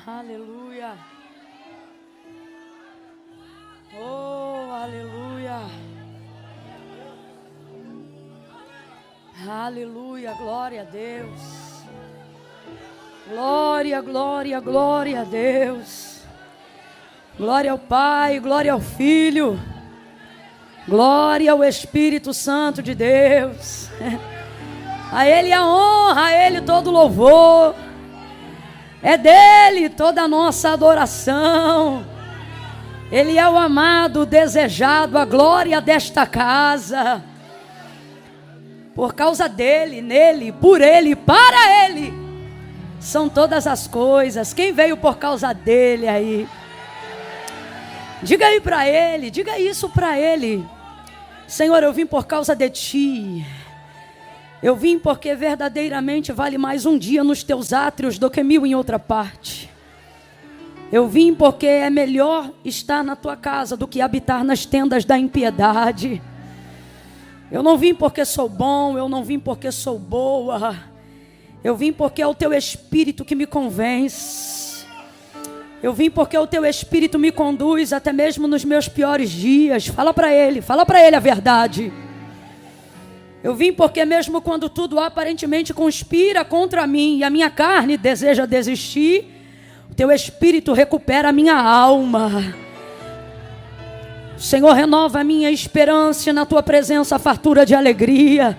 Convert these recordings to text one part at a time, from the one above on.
Aleluia. Oh, aleluia. Aleluia, glória a Deus. Glória, glória, glória a Deus. Glória ao Pai, glória ao Filho. Glória ao Espírito Santo de Deus. A Ele a honra, a Ele todo louvor. É dele toda a nossa adoração. Ele é o amado, o desejado, a glória desta casa. Por causa dele, nele, por ele, para ele, são todas as coisas. Quem veio por causa dele aí? Diga aí para ele, diga isso para ele. Senhor, eu vim por causa de ti. Eu vim porque verdadeiramente vale mais um dia nos teus átrios do que 1000 em outra parte. Eu vim porque é melhor estar na tua casa do que habitar nas tendas da impiedade. Eu não vim porque sou bom, eu não vim porque sou boa. Eu vim porque é o teu Espírito que me convence. Eu vim porque o teu Espírito me conduz até mesmo nos meus piores dias. Fala para ele a verdade. Eu vim porque mesmo quando tudo aparentemente conspira contra mim e a minha carne deseja desistir, o teu Espírito recupera a minha alma. Senhor, renova a minha esperança na tua presença, a fartura de alegria.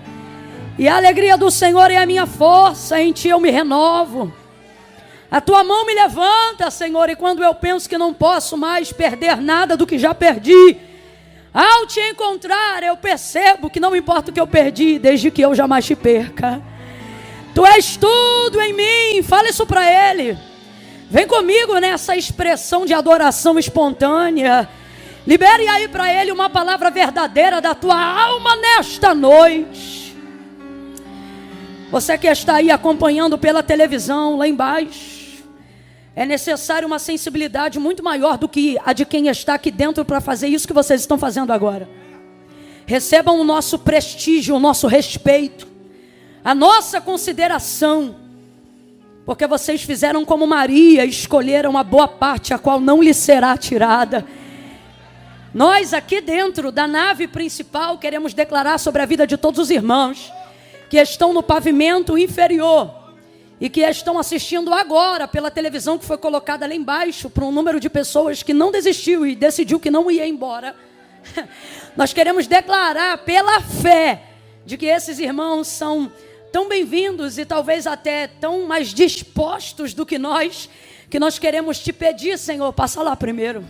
E a alegria do Senhor é a minha força, em ti eu me renovo. A tua mão me levanta, Senhor, e quando eu penso que não posso mais perder nada do que já perdi, ao te encontrar, eu percebo que não importa o que eu perdi, desde que eu jamais te perca. Tu és tudo em mim, fala isso para ele. Vem comigo nessa expressão de adoração espontânea. Libere aí para ele uma palavra verdadeira da tua alma nesta noite. Você que está aí acompanhando pela televisão, lá embaixo, é necessário uma sensibilidade muito maior do que a de quem está aqui dentro para fazer isso que vocês estão fazendo agora. Recebam o nosso prestígio, o nosso respeito, a nossa consideração, porque vocês fizeram como Maria, escolheram a boa parte, a qual não lhe será tirada. Nós aqui dentro da nave principal queremos declarar sobre a vida de todos os irmãos que estão no pavimento inferior e que estão assistindo agora pela televisão que foi colocada lá embaixo para um número de pessoas que não desistiu e decidiu que não ia embora. Nós queremos declarar pela fé de que esses irmãos são tão bem-vindos e talvez até tão mais dispostos do que nós queremos te pedir, Senhor, passa lá primeiro.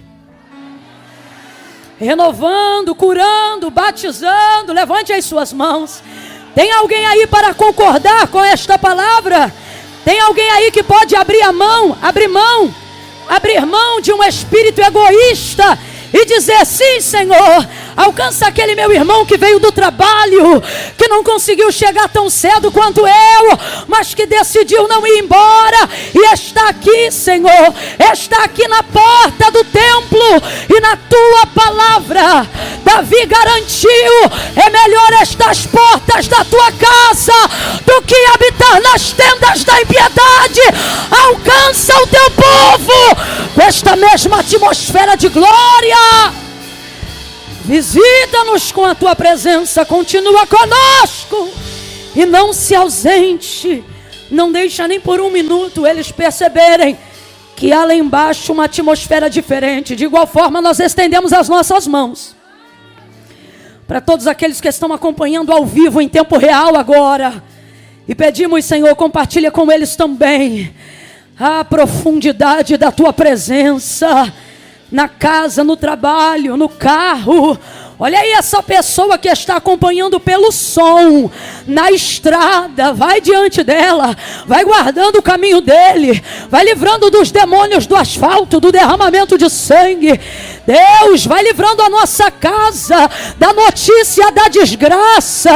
Renovando, curando, batizando, levante as suas mãos. Tem alguém aí para concordar com esta palavra? Tem alguém aí que pode abrir mão de um espírito egoísta e dizer: sim, Senhor, alcança aquele meu irmão que veio do trabalho, que não conseguiu chegar tão cedo quanto eu, mas que decidiu não ir embora e está aqui, Senhor, está aqui na porta do templo e na tua palavra Davi garantiu: é melhor estas portas da tua casa do que habitar nas tendas da impiedade. Alcança o teu povo com esta mesma atmosfera de glória. Visita-nos com a tua presença, continua conosco e não se ausente. Não deixa nem por um minuto eles perceberem que há lá embaixo uma atmosfera diferente. De igual forma, nós estendemos as nossas mãos para todos aqueles que estão acompanhando ao vivo em tempo real agora, e pedimos: Senhor, compartilha com eles também a profundidade da tua presença na casa, no trabalho, no carro. Olha aí essa pessoa que está acompanhando pelo som, na estrada, vai diante dela, vai guardando o caminho dele, vai livrando dos demônios do asfalto, do derramamento de sangue. Deus vai livrando a nossa casa da notícia da desgraça,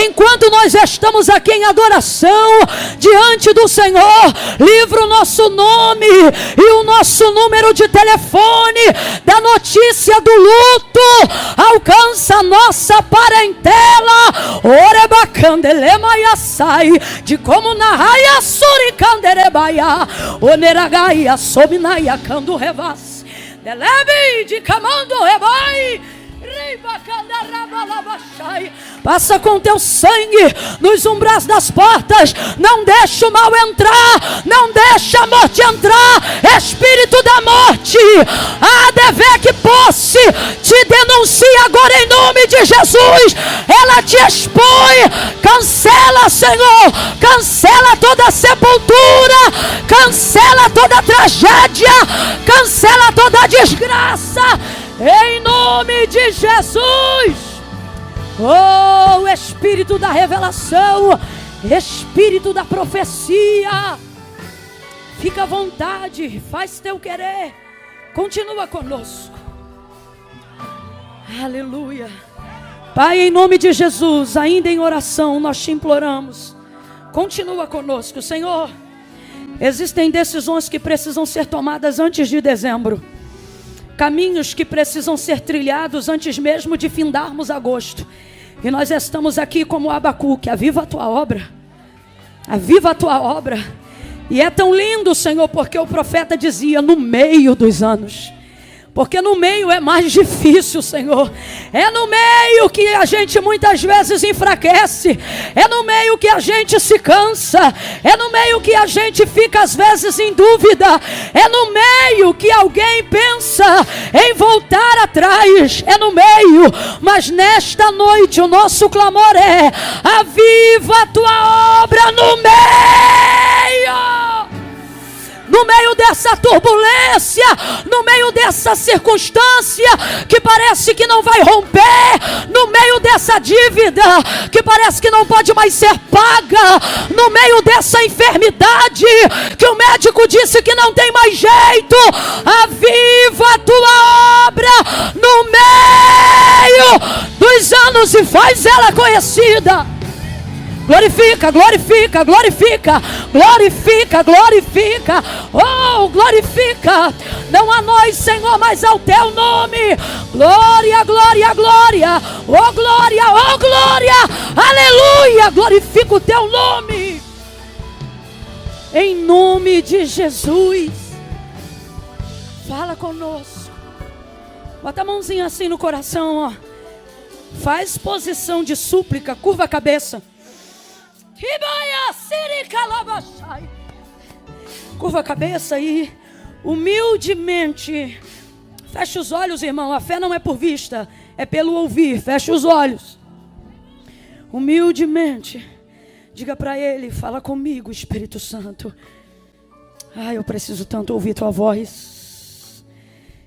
enquanto nós estamos aqui em adoração diante do Senhor. Livra o nosso nome e o nosso número de telefone da notícia do luto. Alcança a nossa parentela, Orebacandelema Yassai, de como na Raia Suricandereba. rabaia, oneragaia, sominaia, cando revas, delebe de camando rebai. Passa com teu sangue nos umbrais das portas. Não deixa o mal entrar, não deixa a morte entrar. Espírito da morte, a dever que posse, te denuncia agora em nome de Jesus. Ela te expõe. Cancela, Senhor, cancela toda sepultura, cancela toda tragédia, cancela toda desgraça, em nome de Jesus. Oh, Espírito da revelação, Espírito da profecia, fica à vontade, faz teu querer, continua conosco. Aleluia. Pai, em nome de Jesus, ainda em oração, nós te imploramos, continua conosco, Senhor. Existem decisões que precisam ser tomadas antes de dezembro, caminhos que precisam ser trilhados antes mesmo de findarmos agosto. E nós estamos aqui como Abacuque, aviva a tua obra, aviva a tua obra. E é tão lindo, Senhor, porque o profeta dizia no meio dos anos. Porque no meio é mais difícil, Senhor. É no meio que a gente muitas vezes enfraquece. É no meio que a gente se cansa. É no meio que a gente fica às vezes em dúvida. É no meio que alguém pensa em voltar atrás. É no meio. Mas nesta noite o nosso clamor é: aviva a tua obra no meio. No meio dessa turbulência, no meio dessa circunstância que parece que não vai romper, no meio dessa dívida que parece que não pode mais ser paga, no meio dessa enfermidade que o médico disse que não tem mais jeito, aviva a tua obra no meio dos anos e faz ela conhecida. Glorifica, glorifica, glorifica, glorifica, glorifica, oh, glorifica, não a nós, Senhor, mas ao teu nome. Glória, glória, glória, oh glória, oh glória, aleluia, glorifica o teu nome, em nome de Jesus. Fala conosco, bota a mãozinha assim no coração, ó. Faz posição de súplica, curva a cabeça. Curva a cabeça e humildemente fecha os olhos, irmão. A fé não é por vista, é pelo ouvir. Fecha os olhos. Humildemente diga para ele: fala comigo, Espírito Santo. Eu preciso tanto ouvir tua voz.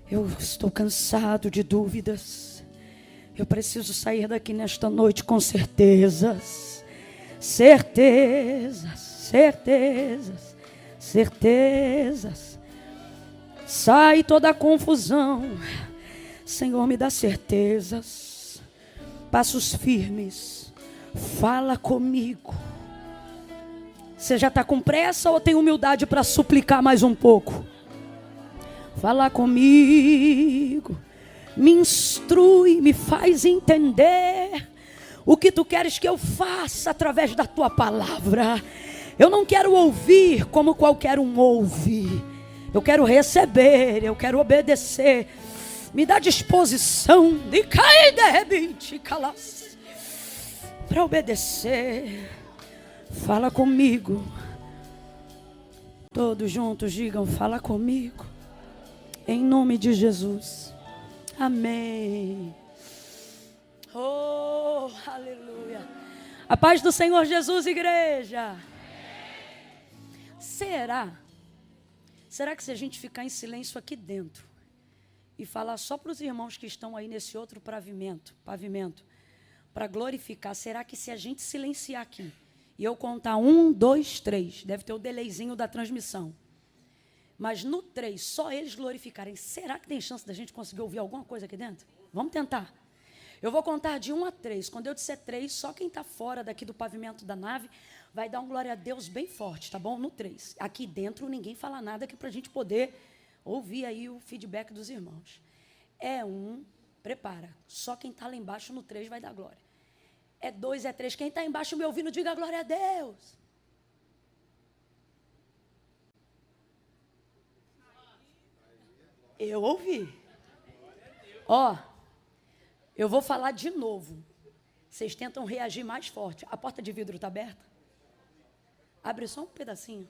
Eu estou cansado de dúvidas. Eu preciso sair daqui nesta noite com certezas. Certezas, certezas, certezas. Sai toda a confusão. Senhor, me dá certezas. Passos firmes. Fala comigo. Você já está com pressa ou tem humildade para suplicar mais um pouco? Fala comigo. Me instrui, me faz entender o que tu queres que eu faça através da tua palavra. Eu não quero ouvir como qualquer um ouve. Eu quero receber, eu quero obedecer. Me dá disposição de cair de repente, calas, para obedecer. Fala comigo. Todos juntos digam: fala comigo. Em nome de Jesus. Amém. Oh, aleluia. A paz do Senhor Jesus, igreja. Será que se a gente ficar em silêncio aqui dentro e falar só para os irmãos que estão aí nesse outro pavimento, para glorificar, será que se a gente silenciar aqui e eu contar 1, 2, 3, deve ter o delayzinho da transmissão, mas no 3 só eles glorificarem, será que tem chance da gente conseguir ouvir alguma coisa aqui dentro? Vamos tentar. Eu vou contar de 1 a 3. Quando eu disser 3, só quem está fora daqui do pavimento da nave vai dar um glória a Deus bem forte, tá bom? No 3. Aqui dentro ninguém fala nada aqui para a gente poder ouvir aí o feedback dos irmãos. É 1, prepara. Só quem está lá embaixo no 3 vai dar glória. É 2, é 3. Quem está embaixo me ouvindo, diga glória a Deus. Eu ouvi. Ó, eu vou falar de novo. Vocês tentam reagir mais forte. A porta de vidro está aberta? Abre só um pedacinho.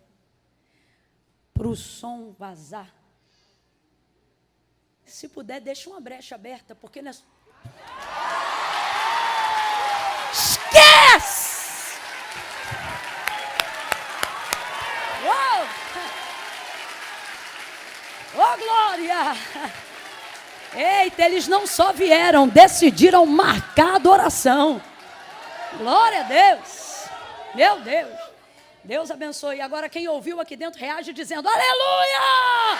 Para o som vazar. Se puder, deixa uma brecha aberta, porque não é... Esquece! Uou! Oh, glória! Eita, eles não só vieram, decidiram marcar a adoração. Glória a Deus. Meu Deus. Deus abençoe. E agora quem ouviu aqui dentro reage dizendo: aleluia!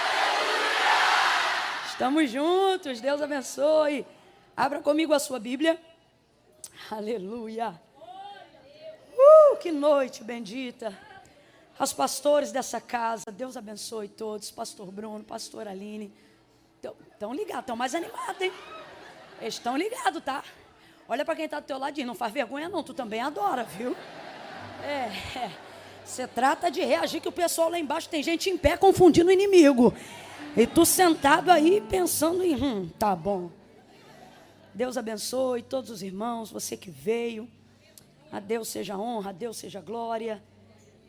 Estamos juntos. Deus abençoe. Abra comigo a sua Bíblia. Aleluia. Que noite bendita. Aos pastores dessa casa, Deus abençoe todos. Pastor Bruno, pastor Aline. Estão ligados, estão mais animados, hein? Eles estão ligados, tá? Olha para quem está do teu lado e diz: não faz vergonha não, tu também adora, viu? Você trata de reagir, que o pessoal lá embaixo tem gente em pé confundindo o inimigo. E tu sentado aí pensando em, tá bom. Deus abençoe todos os irmãos, você que veio. A Deus seja honra, a Deus seja glória.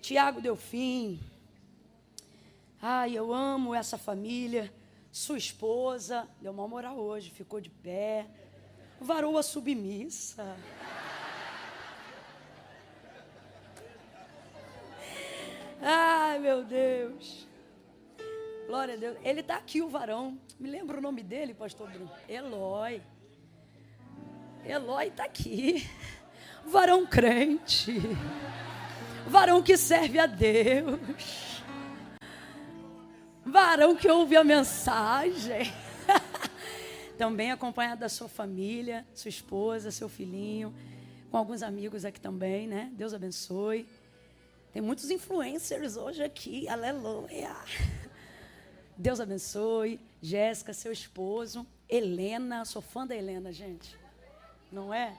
Tiago Delfim. Ai, eu amo essa família. Sua esposa, deu uma moral hoje, ficou de pé. Varoa submissa. Ai, meu Deus. Glória a Deus. Ele está aqui, o varão. Me lembra o nome dele, pastor Bruno? Eloy. Eloy está aqui. Varão crente. Varão que serve a Deus. Varão que ouve a mensagem. Também acompanhado da sua família, sua esposa, seu filhinho, com alguns amigos aqui também, né? Deus abençoe. Tem muitos influencers hoje aqui, aleluia. Deus abençoe. Jéssica, seu esposo. Helena, sou fã da Helena, gente. Não é?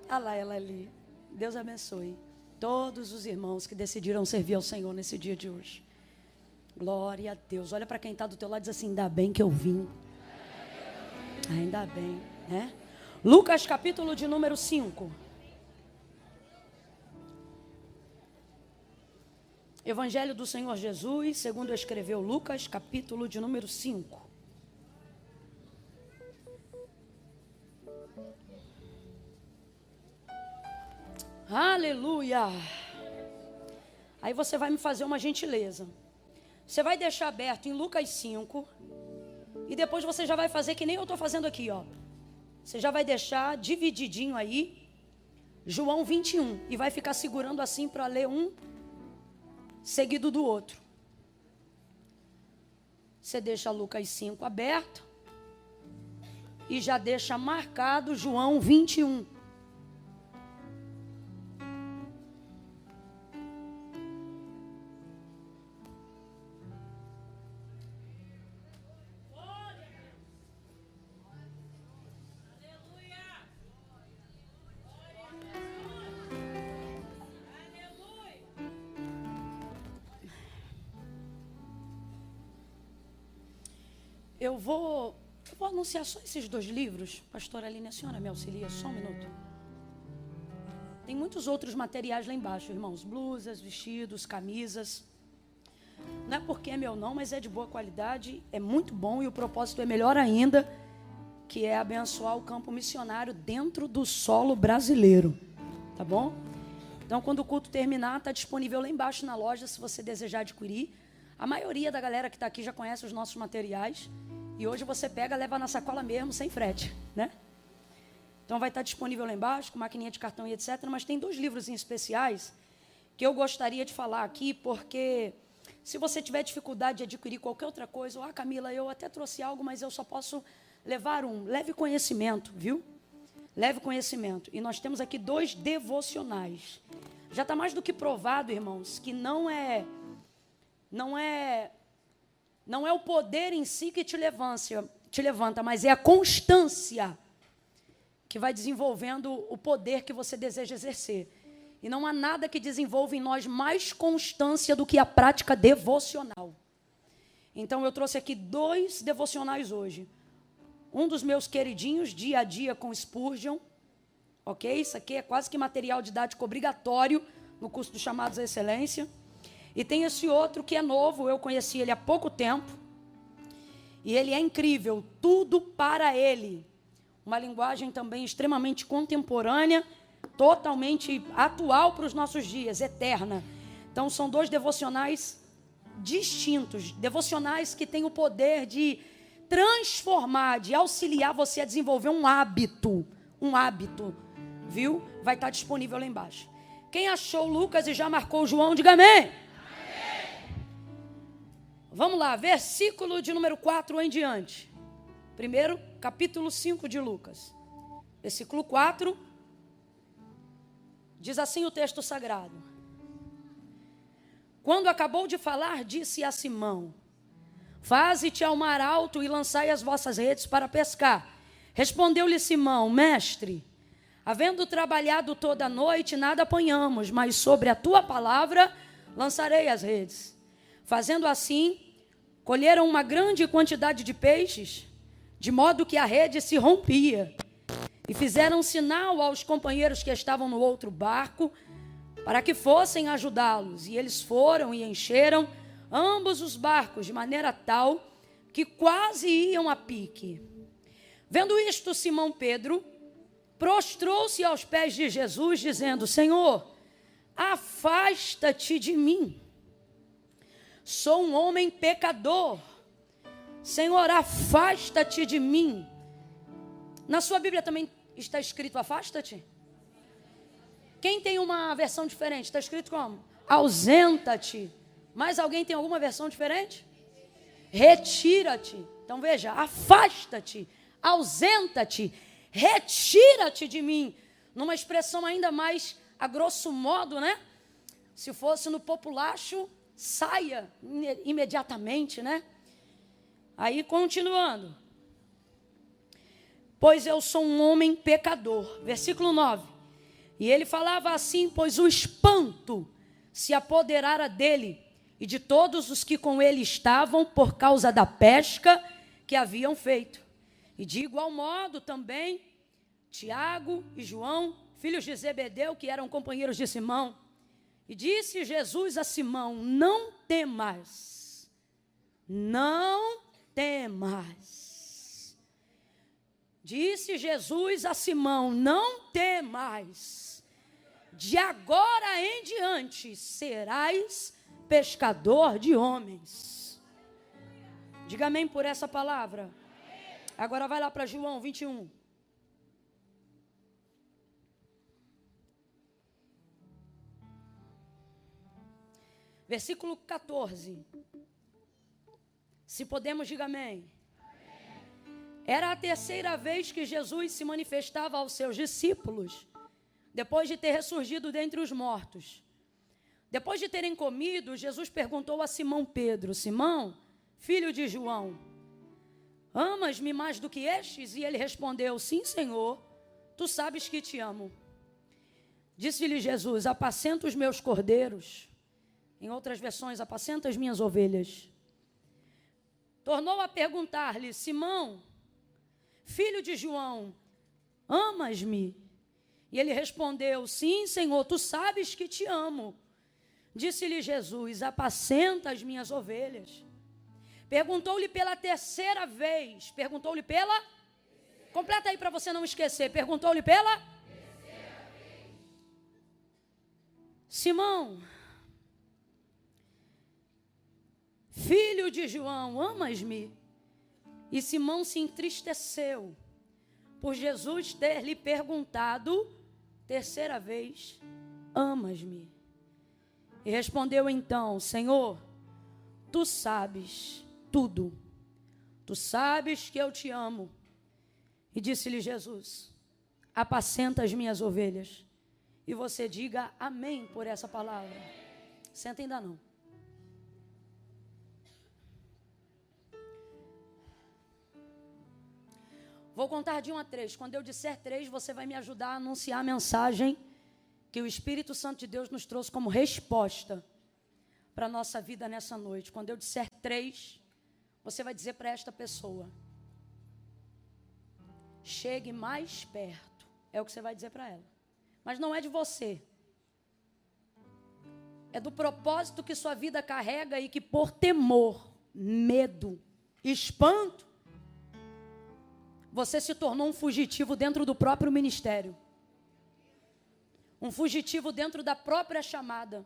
Olha lá ela ali. Deus abençoe todos os irmãos que decidiram servir ao Senhor nesse dia de hoje. Glória a Deus. Olha para quem está do teu lado e diz assim: ainda bem que eu vim. Ainda bem, né? Lucas capítulo de número 5. Evangelho do Senhor Jesus, segundo escreveu Lucas, capítulo de número 5. Aleluia! Aí você vai me fazer uma gentileza. Você vai deixar aberto em Lucas 5. E depois você já vai fazer que nem eu estou fazendo aqui, ó. Você já vai deixar divididinho aí, João 21. E vai ficar segurando assim para ler um seguido do outro. Você deixa Lucas 5 aberto. E já deixa marcado João 21. Eu vou anunciar só esses 2 livros. Pastora Aline, a senhora me auxilia só um minuto. Tem muitos outros materiais lá embaixo, irmãos. Blusas, vestidos, camisas. Não é porque é meu não, mas é de boa qualidade. É muito bom e o propósito é melhor ainda, que é abençoar o campo missionário dentro do solo brasileiro. Tá bom? Então, quando o culto terminar, está disponível lá embaixo na loja, se você desejar adquirir. A maioria da galera que está aqui já conhece os nossos materiais. E hoje você pega, leva na sacola mesmo, sem frete, né? Então vai estar disponível lá embaixo, com maquininha de cartão e etc. Mas tem 2 livros em especiais que eu gostaria de falar aqui, porque se você tiver dificuldade de adquirir qualquer outra coisa, Camila, eu até trouxe algo, mas eu só posso levar um. Leve conhecimento, viu? Leve conhecimento. E nós temos aqui 2 devocionais. Já está mais do que provado, irmãos, que não é o poder em si que te levanta, mas é a constância que vai desenvolvendo o poder que você deseja exercer. E não há nada que desenvolva em nós mais constância do que a prática devocional. Então eu trouxe aqui 2 devocionais hoje. Um dos meus queridinhos, Dia a Dia com Spurgeon. Ok? Isso aqui é quase que material didático obrigatório no curso dos Chamados à Excelência. E tem esse outro que é novo, eu conheci ele há pouco tempo. E ele é incrível, Tudo para Ele. Uma linguagem também extremamente contemporânea, totalmente atual para os nossos dias, eterna. Então são 2 devocionais distintos, devocionais que têm o poder de transformar, de auxiliar você a desenvolver um hábito, viu? Vai estar disponível lá embaixo. Quem achou Lucas e já marcou João, diga amém. Vamos lá, versículo de número 4 em diante. Primeiro, capítulo 5 de Lucas. Versículo 4, diz assim o texto sagrado. Quando acabou de falar, disse a Simão: faze-te ao mar alto e lançai as vossas redes para pescar. Respondeu-lhe Simão: mestre, havendo trabalhado toda a noite, nada apanhamos, mas sobre a tua palavra lançarei as redes. Fazendo assim, colheram uma grande quantidade de peixes, de modo que a rede se rompia. E fizeram sinal aos companheiros que estavam no outro barco, para que fossem ajudá-los. E eles foram e encheram ambos os barcos, de maneira tal que quase iam a pique. Vendo isto, Simão Pedro prostrou-se aos pés de Jesus, dizendo: Senhor, afasta-te de mim. Sou um homem pecador. Senhor, afasta-te de mim. Na sua Bíblia também está escrito afasta-te? Quem tem uma versão diferente? Está escrito como? Ausenta-te. Mais alguém tem alguma versão diferente? Retira-te. Então veja, afasta-te, ausenta-te, retira-te de mim. Numa expressão ainda mais a grosso modo, né? Se fosse no populacho, saia imediatamente, né? Aí continuando. Pois eu sou um homem pecador. Versículo 9. E ele falava assim, pois o espanto se apoderara dele e de todos os que com ele estavam por causa da pesca que haviam feito. E de igual modo também Tiago e João, filhos de Zebedeu, que eram companheiros de Simão. E disse Jesus a Simão: não temas, não temas. Disse Jesus a Simão: não temas. De agora em diante serás pescador de homens. Diga amém por essa palavra. Agora vai lá para João 21. Versículo 14. Se podemos, diga amém. Era a terceira vez que Jesus se manifestava aos seus discípulos, depois de ter ressurgido dentre os mortos. Depois de terem comido, Jesus perguntou a Simão Pedro: Simão, filho de João, amas-me mais do que estes? E ele respondeu: sim, Senhor, tu sabes que te amo. Disse-lhe Jesus: apacenta os meus cordeiros. Em outras versões, apacenta as minhas ovelhas. Tornou a perguntar-lhe: Simão, filho de João, amas-me? E ele respondeu: sim, Senhor, tu sabes que te amo. Disse-lhe Jesus: apacenta as minhas ovelhas. Perguntou-lhe pela terceira vez. Perguntou-lhe pela? Completa aí para você não esquecer. Perguntou-lhe pela? Terceira vez. Simão, filho de João, amas-me? E Simão se entristeceu por Jesus ter lhe perguntado terceira vez: amas-me? E respondeu então: Senhor, tu sabes tudo, tu sabes que eu te amo. E disse-lhe Jesus: apacenta as minhas ovelhas. E você diga amém por essa palavra. Senta ainda não. Vou contar de 1 a 3. Quando eu disser 3, você vai me ajudar a anunciar a mensagem que o Espírito Santo de Deus nos trouxe como resposta para a nossa vida nessa noite. Quando eu disser 3, você vai dizer para esta pessoa: chegue mais perto. É o que você vai dizer para ela. Mas não é de você. É do propósito que sua vida carrega e que por temor, medo, espanto, você se tornou um fugitivo dentro do próprio ministério. Um fugitivo dentro da própria chamada.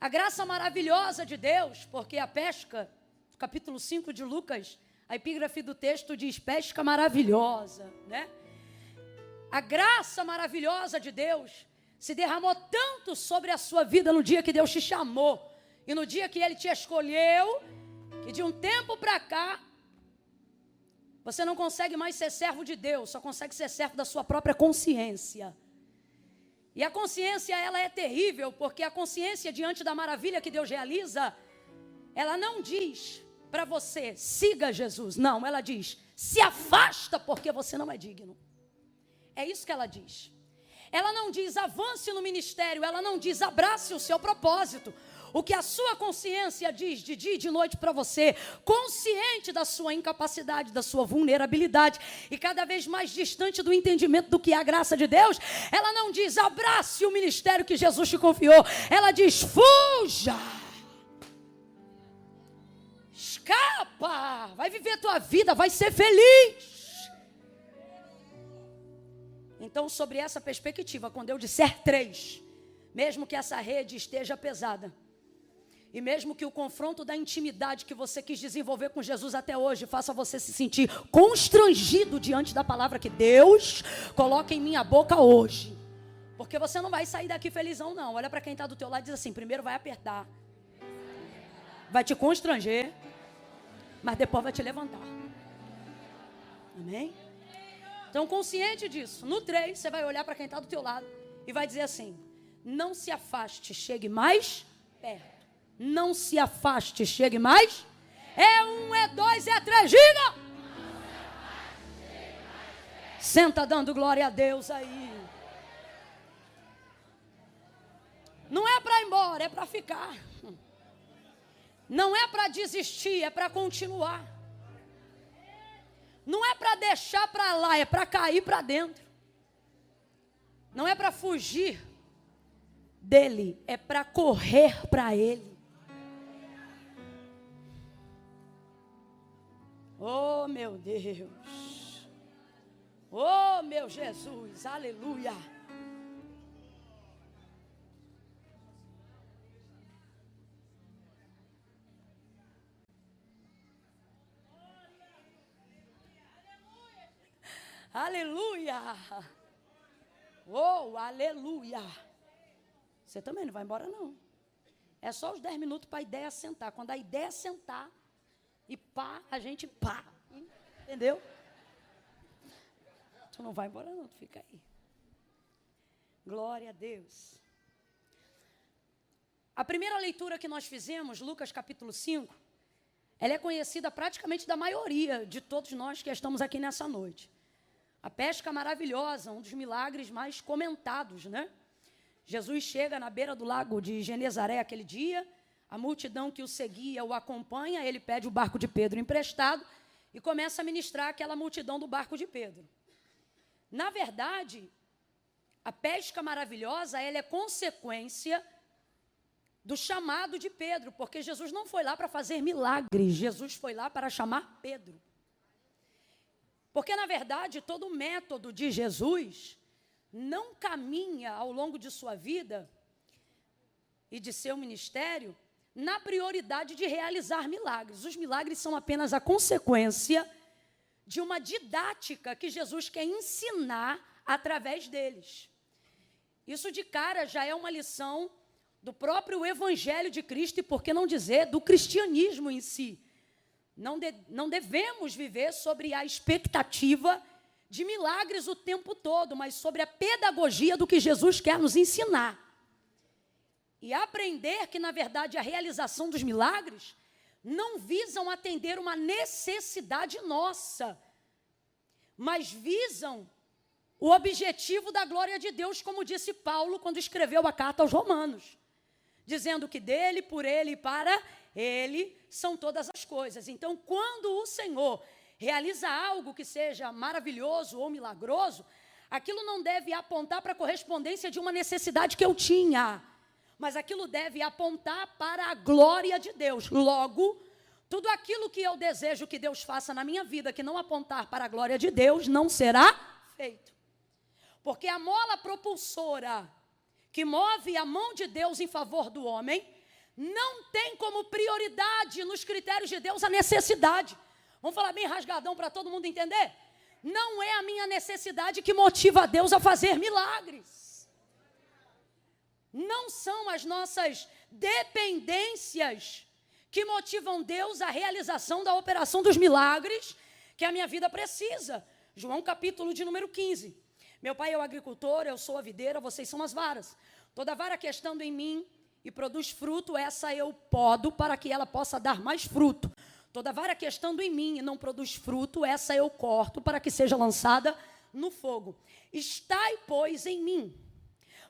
A graça maravilhosa de Deus, porque a pesca, capítulo 5 de Lucas, a epígrafe do texto diz pesca maravilhosa, né? A graça maravilhosa de Deus se derramou tanto sobre a sua vida no dia que Deus te chamou e no dia que Ele te escolheu, que de um tempo para cá, você não consegue mais ser servo de Deus, só consegue ser servo da sua própria consciência. E a consciência, ela é terrível, porque a consciência diante da maravilha que Deus realiza, ela não diz para você, siga Jesus. Não, ela diz, se afasta porque você não é digno. É isso que ela diz. Ela não diz, avance no ministério, ela não diz, abrace o seu propósito. O que a sua consciência diz de dia e de noite para você, consciente da sua incapacidade, da sua vulnerabilidade, e cada vez mais distante do entendimento do que é a graça de Deus, ela não diz, abrace o ministério que Jesus te confiou, ela diz, fuja, escapa, vai viver a tua vida, vai ser feliz. Então, sobre essa perspectiva, quando eu disser 3, mesmo que essa rede esteja pesada, e mesmo que o confronto da intimidade que você quis desenvolver com Jesus até hoje faça você se sentir constrangido diante da palavra que Deus coloca em minha boca hoje, porque você não vai sair daqui felizão não. Olha para quem está do teu lado e diz assim, primeiro vai apertar, vai te constranger, mas depois vai te levantar. Amém? Então, consciente disso, no 3, você vai olhar para quem está do teu lado e vai dizer assim, não se afaste, chegue mais perto. Não se afaste, chegue mais. É 1, é 2, é 3, diga! Senta dando glória a Deus aí. Não é para ir embora, é para ficar. Não é para desistir, é para continuar. Não é para deixar para lá, é para cair para dentro. Não é para fugir dele, é para correr para ele. Oh, meu Deus. Oh, meu Jesus. Aleluia. Aleluia. Oh, aleluia. Você também não vai embora, não. É só os 10 minutos para a ideia sentar. Quando a ideia sentar, e pá, a gente pá. Entendeu? Tu não vai embora, não. Tu fica aí. Glória a Deus. A primeira leitura que nós fizemos, Lucas capítulo 5, ela é conhecida praticamente da maioria de todos nós que estamos aqui nessa noite. A pesca maravilhosa, um dos milagres mais comentados, né? Jesus chega na beira do lago de Genezaré aquele dia, a multidão que o seguia o acompanha, ele pede o barco de Pedro emprestado e começa a ministrar aquela multidão do barco de Pedro. Na verdade, a pesca maravilhosa, ela é consequência do chamado de Pedro, porque Jesus não foi lá para fazer milagres, Jesus foi lá para chamar Pedro. Porque, na verdade, todo o método de Jesus não caminha ao longo de sua vida e de seu ministério na prioridade de realizar milagres. Os milagres são apenas a consequência de uma didática que Jesus quer ensinar através deles. Isso de cara já é uma lição do próprio Evangelho de Cristo e, por que não dizer, do cristianismo em si. Não devemos viver sobre a expectativa de milagres o tempo todo, mas sobre a pedagogia do que Jesus quer nos ensinar. E aprender que, na verdade, a realização dos milagres não visam atender uma necessidade nossa, mas visam o objetivo da glória de Deus, como disse Paulo quando escreveu a carta aos Romanos, dizendo que dele, por ele e para Ele são todas as coisas. Então, quando o Senhor realiza algo que seja maravilhoso ou milagroso, aquilo não deve apontar para a correspondência de uma necessidade que eu tinha, mas aquilo deve apontar para a glória de Deus. Logo, tudo aquilo que eu desejo que Deus faça na minha vida, que não apontar para a glória de Deus, não será feito. Porque a mola propulsora que move a mão de Deus em favor do homem, não tem como prioridade nos critérios de Deus a necessidade. Vamos falar bem rasgadão para todo mundo entender? Não é a minha necessidade que motiva a Deus a fazer milagres. Não são as nossas dependências que motivam Deus à realização da operação dos milagres que a minha vida precisa. João capítulo de número 15. Meu pai é o agricultor, eu sou a videira, vocês são as varas. Toda vara que estando em mim e produz fruto, essa eu podo para que ela possa dar mais fruto. Toda vara que estando em mim e não produz fruto, essa eu corto para que seja lançada no fogo. Estai, pois, em mim,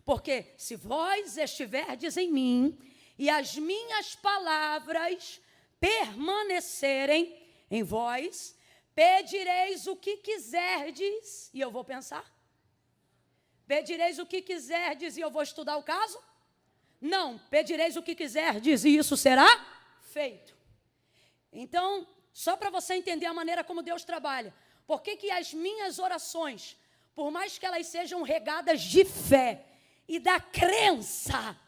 porque se vós estiverdes em mim e as minhas palavras permanecerem em vós, pedireis o que quiserdes, e eu vou pensar. Pedireis o que quiserdes e eu vou estudar o caso? Não, pedireis o que quiserdes e isso será feito. Então, só para você entender a maneira como Deus trabalha, por que as minhas orações, por mais que elas sejam regadas de fé e da crença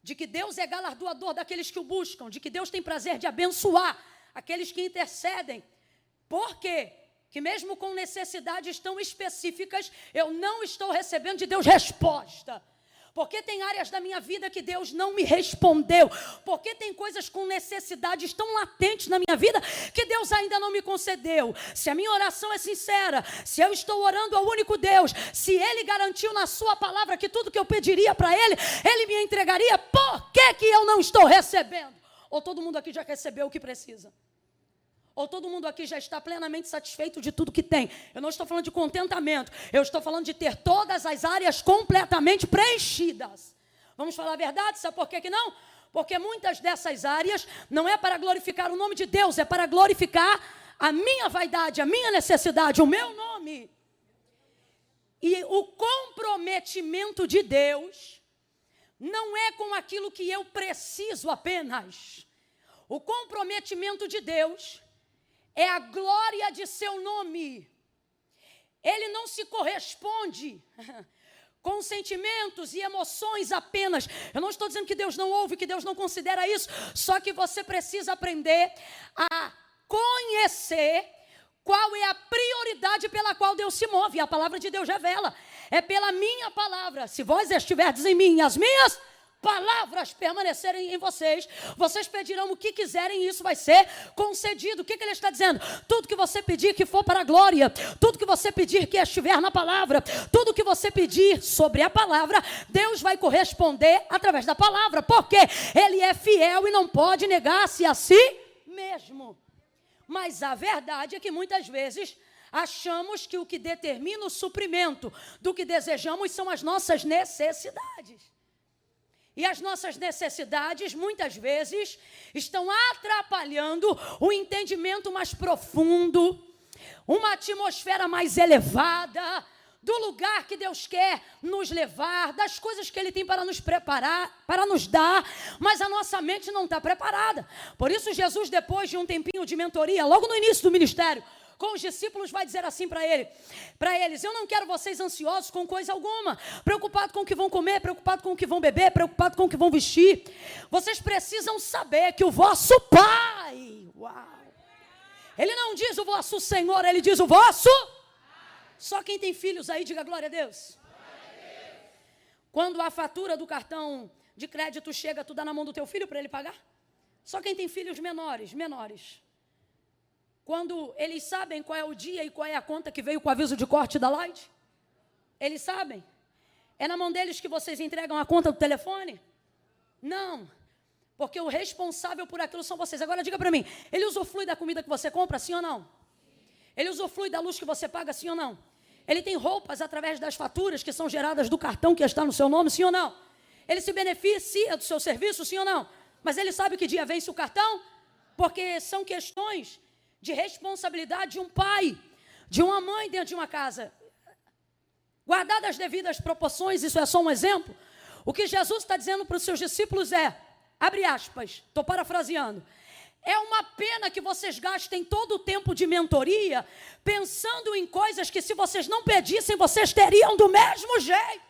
de que Deus é galardoador daqueles que o buscam, de que Deus tem prazer de abençoar aqueles que intercedem, por quê? Que mesmo com necessidades tão específicas, eu não estou recebendo de Deus resposta. Porque tem áreas da minha vida que Deus não me respondeu. Porque tem coisas com necessidades tão latentes na minha vida que Deus ainda não me concedeu. Se a minha oração é sincera, se eu estou orando ao único Deus, se Ele garantiu na sua palavra que tudo que eu pediria para Ele, Ele me entregaria, por que eu não estou recebendo? Ou todo mundo aqui já recebeu o que precisa? Ou todo mundo aqui já está plenamente satisfeito de tudo que tem? Eu não estou falando de contentamento. Eu estou falando de ter todas as áreas completamente preenchidas. Vamos falar a verdade? Sabe por que não? Porque muitas dessas áreas não é para glorificar o nome de Deus, é para glorificar a minha vaidade, a minha necessidade, o meu nome. E o comprometimento de Deus não é com aquilo que eu preciso apenas. O comprometimento de Deus é a glória de seu nome. Ele não se corresponde com sentimentos e emoções apenas. Eu não estou dizendo que Deus não ouve, que Deus não considera isso. Só que você precisa aprender a conhecer qual é a prioridade pela qual Deus se move. E a palavra de Deus revela. É pela minha palavra. Se vós estiverdes em mim e as minhas palavras permanecerem em vocês, vocês pedirão o que quiserem e isso vai ser concedido. O que ele está dizendo? Tudo que você pedir que for para a glória, tudo que você pedir que estiver na palavra, tudo que você pedir sobre a palavra, Deus vai corresponder através da palavra, porque Ele é fiel e não pode negar-se a si mesmo. Mas a verdade é que muitas vezes achamos que o que determina o suprimento do que desejamos são as nossas necessidades. E as nossas necessidades, muitas vezes, estão atrapalhando o entendimento mais profundo, uma atmosfera mais elevada, do lugar que Deus quer nos levar, das coisas que Ele tem para nos preparar, para nos dar, mas a nossa mente não está preparada. Por isso, Jesus, depois de um tempinho de mentoria, logo no início do ministério, com os discípulos, vai dizer assim para eles: eu não quero vocês ansiosos com coisa alguma, preocupados com o que vão comer, preocupados com o que vão beber, preocupados com o que vão vestir. Vocês precisam saber que o vosso Pai, Ele não diz o vosso Senhor, Ele diz o vosso. Só quem tem filhos aí, diga glória a Deus. Quando a fatura do cartão de crédito chega, tu dá na mão do teu filho para ele pagar? Só quem tem filhos menores. Quando eles sabem qual é o dia e qual é a conta que veio com o aviso de corte da Light? Eles sabem? É na mão deles que vocês entregam a conta do telefone? Não, porque o responsável por aquilo são vocês. Agora diga para mim, ele usufrui da comida que você compra, sim ou não? Ele usufrui da luz que você paga, sim ou não? Ele tem roupas através das faturas que são geradas do cartão que está no seu nome, sim ou não? Ele se beneficia do seu serviço, sim ou não? Mas ele sabe que dia vence o cartão? Porque são questões de responsabilidade de um pai, de uma mãe dentro de uma casa. Guardadas as devidas proporções, isso é só um exemplo. O que Jesus está dizendo para os seus discípulos é, abre aspas, estou parafraseando, é uma pena que vocês gastem todo o tempo de mentoria pensando em coisas que se vocês não pedissem, vocês teriam do mesmo jeito.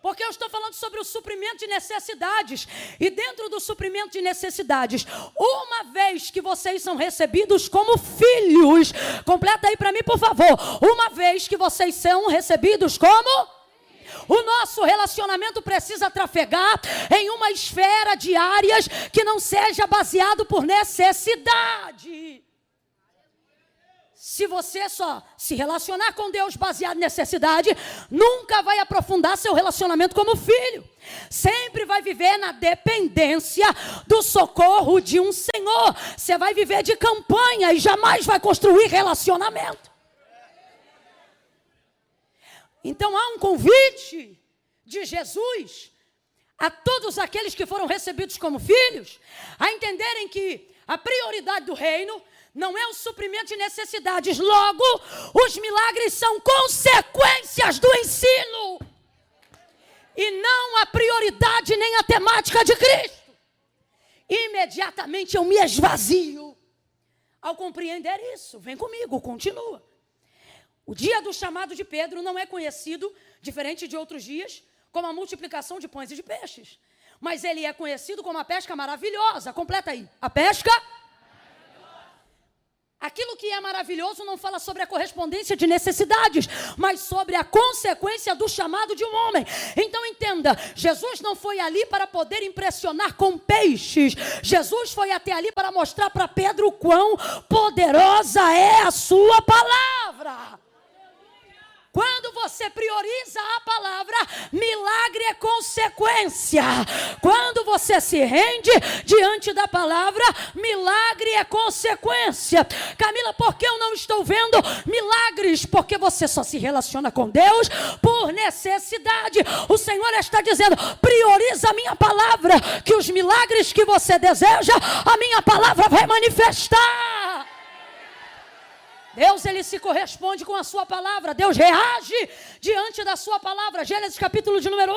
Porque eu estou falando sobre o suprimento de necessidades. E dentro do suprimento de necessidades, uma vez que vocês são recebidos como filhos, completa aí para mim, por favor. Uma vez que vocês são recebidos como... O nosso relacionamento precisa trafegar em uma esfera de áreas que não seja baseado por necessidade. Se você só se relacionar com Deus baseado em necessidade, nunca vai aprofundar seu relacionamento como filho. Sempre vai viver na dependência do socorro de um Senhor. Você vai viver de campanha e jamais vai construir relacionamento. Então há um convite de Jesus a todos aqueles que foram recebidos como filhos, a entenderem que a prioridade do reino não é o suprimento de necessidades. Logo, os milagres são consequências do ensino. E não a prioridade nem a temática de Cristo. Imediatamente eu me esvazio. Ao compreender isso, vem comigo, continua. O dia do chamado de Pedro não é conhecido, diferente de outros dias, como a multiplicação de pães e de peixes. Mas ele é conhecido como a pesca maravilhosa. Completa aí. A pesca... Aquilo que é maravilhoso não fala sobre a correspondência de necessidades, mas sobre a consequência do chamado de um homem. Então entenda, Jesus não foi ali para poder impressionar com peixes. Jesus foi até ali para mostrar para Pedro o quão poderosa é a sua palavra. Quando você prioriza a palavra, milagre é consequência. Quando você se rende diante da palavra, milagre é consequência. Camila, por que eu não estou vendo milagres? Porque você só se relaciona com Deus por necessidade. O Senhor está dizendo, prioriza a minha palavra, que os milagres que você deseja, a minha palavra vai manifestar. Deus, ele se corresponde com a sua palavra. Deus reage diante da sua palavra. Gênesis capítulo de número 1.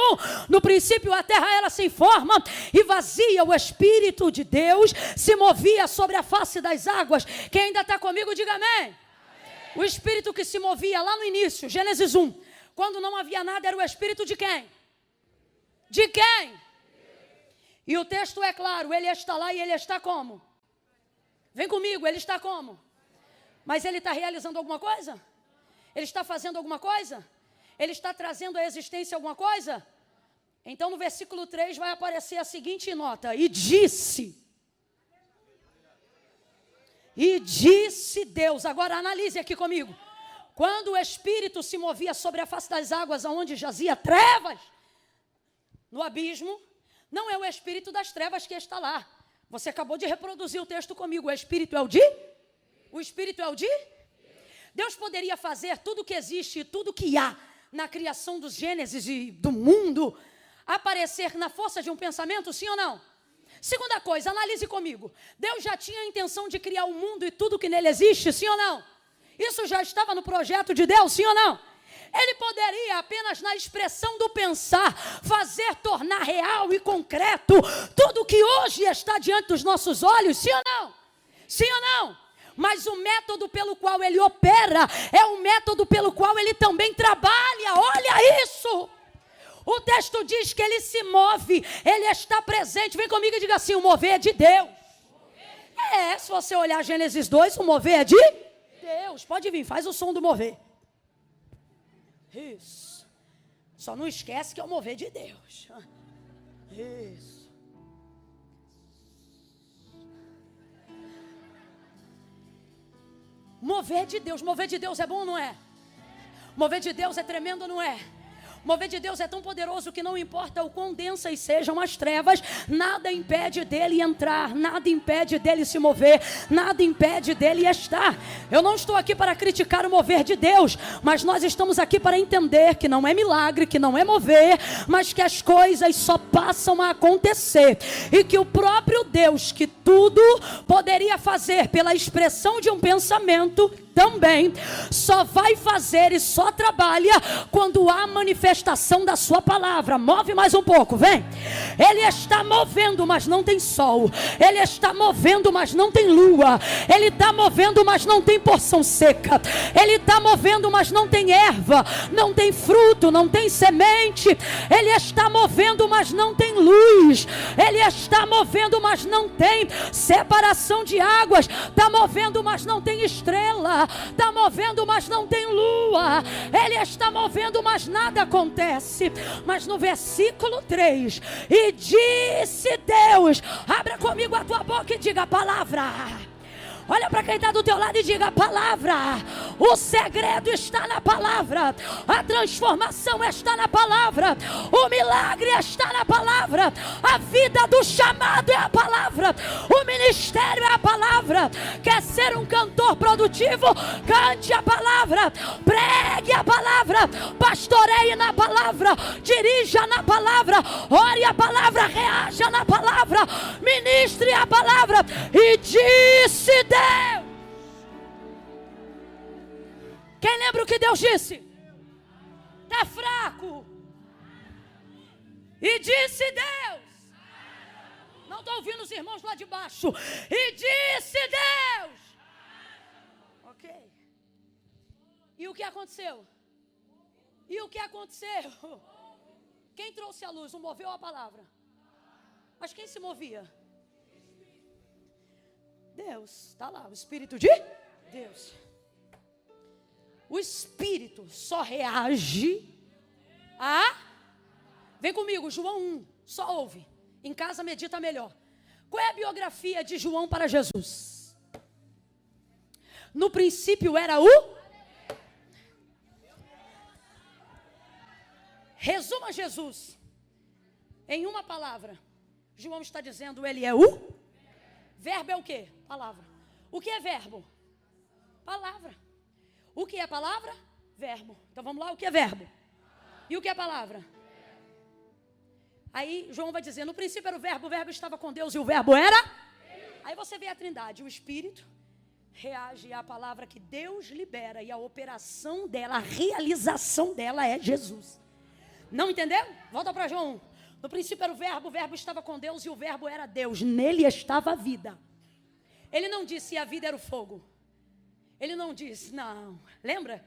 No princípio a terra era sem forma e vazia. O Espírito de Deus se movia sobre a face das águas. Quem ainda está comigo, diga amém. Amém. O Espírito que se movia lá no início, Gênesis 1. Quando não havia nada, era o Espírito de quem? De quem? E o texto é claro, ele está lá e ele está como? Vem comigo, ele está como? Mas ele está realizando alguma coisa? Ele está fazendo alguma coisa? Ele está trazendo à existência alguma coisa? Então no versículo 3 vai aparecer a seguinte nota. E disse Deus. Agora analise aqui comigo. Quando o Espírito se movia sobre a face das águas, aonde jazia trevas, no abismo, não é o Espírito das trevas que está lá. Você acabou de reproduzir o texto comigo. O Espírito é o de? O Espírito é o de? Deus poderia fazer tudo que existe, tudo que há na criação dos Gênesis e do mundo, aparecer na força de um pensamento, sim ou não? Segunda coisa, analise comigo. Deus já tinha a intenção de criar o mundo e tudo que nele existe, sim ou não? Isso já estava no projeto de Deus, sim ou não? Ele poderia apenas na expressão do pensar, fazer tornar real e concreto tudo que hoje está diante dos nossos olhos, sim ou não? Sim ou não? Mas o método pelo qual ele opera é o método pelo qual ele também trabalha. Olha isso! O texto diz que ele se move, ele está presente. Vem comigo e diga assim, o mover é de Deus. Se você olhar Gênesis 2, o mover é de Deus. Pode vir, faz o som do mover. Isso. Só não esquece que é o mover de Deus. Isso. Mover de Deus é bom ou não é? Mover de Deus é tremendo ou não é? O mover de Deus é tão poderoso que não importa o quão densas sejam as trevas, nada impede dele entrar, nada impede dele se mover, nada impede dele estar. Eu não estou aqui para criticar o mover de Deus, mas nós estamos aqui para entender que não é milagre, que não é mover, mas que as coisas só passam a acontecer, e que o próprio Deus, que tudo poderia fazer pela expressão de um pensamento, também só vai fazer e só trabalha quando há manifestação da sua palavra. Move mais um pouco, vem. Ele está movendo, mas não tem sol. Ele está movendo, mas não tem lua. Ele está movendo, mas não tem porção seca. Ele está movendo, mas não tem erva, não tem fruto, não tem semente. Ele está movendo, mas não tem luz. Ele está movendo, mas não tem separação de águas. Está movendo, mas não tem estrela. Está movendo, mas não tem lua. Ele está movendo, mas nada acontece. Mas no versículo 3, e disse Deus, abra comigo a tua boca e diga a palavra. Olha para quem está do teu lado e diga a palavra. O segredo está na palavra. A transformação está na palavra. O milagre está na palavra. A vida do chamado é a palavra. O ministério é a palavra. Quer ser um cantor produtivo? Cante a palavra. Pregue a palavra. Pastoreie na palavra. Dirija na palavra. Ore a palavra. Reaja na palavra. Ministre a palavra. E disse Deus. Quem lembra o que Deus disse? Está fraco. E disse Deus. Não estou ouvindo os irmãos lá de baixo. E disse Deus. Ok. E o que aconteceu? E o que aconteceu? Quem trouxe a luz? O moveu a palavra. Mas quem se movia? Deus, está lá, o Espírito de Deus. O Espírito só reage a... Vem comigo, João 1, só ouve. Em casa medita melhor. Qual é a biografia de João para Jesus? No princípio era o... Resuma Jesus em uma palavra. João está dizendo, ele é o... Verbo é o quê? Palavra. O que é verbo? Palavra. O que é palavra? Verbo. Então vamos lá, o que é verbo? E o que é palavra? Aí João vai dizer, no princípio era o verbo estava com Deus e o verbo era? Aí você vê a trindade, o Espírito reage à palavra que Deus libera e a operação dela, a realização dela é Jesus. Não entendeu? Volta para João 1. No princípio era o verbo estava com Deus e o verbo era Deus. Nele estava a vida. Ele não disse a vida era o fogo. Ele não disse, não. Lembra?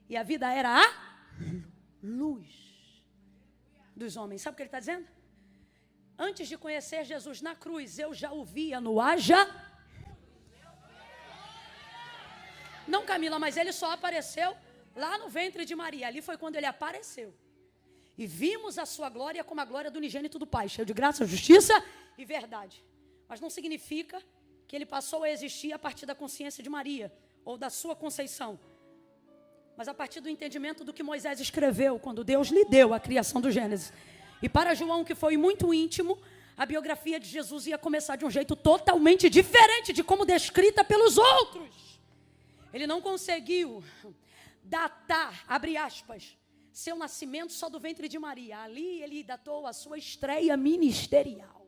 E a vida era a luz dos homens. Sabe o que ele está dizendo? Antes de conhecer Jesus na cruz, eu já o via no haja. Não, Camila, mas ele só apareceu lá no ventre de Maria. Ali foi quando ele apareceu. E vimos a sua glória como a glória do unigênito do Pai, cheio de graça, justiça e verdade. Mas não significa que ele passou a existir a partir da consciência de Maria, ou da sua conceição. Mas a partir do entendimento do que Moisés escreveu, quando Deus lhe deu a criação do Gênesis. E para João, que foi muito íntimo, a biografia de Jesus ia começar de um jeito totalmente diferente de como descrita pelos outros. Ele não conseguiu datar, abre aspas, seu nascimento só do ventre de Maria. Ali ele datou a sua estreia ministerial.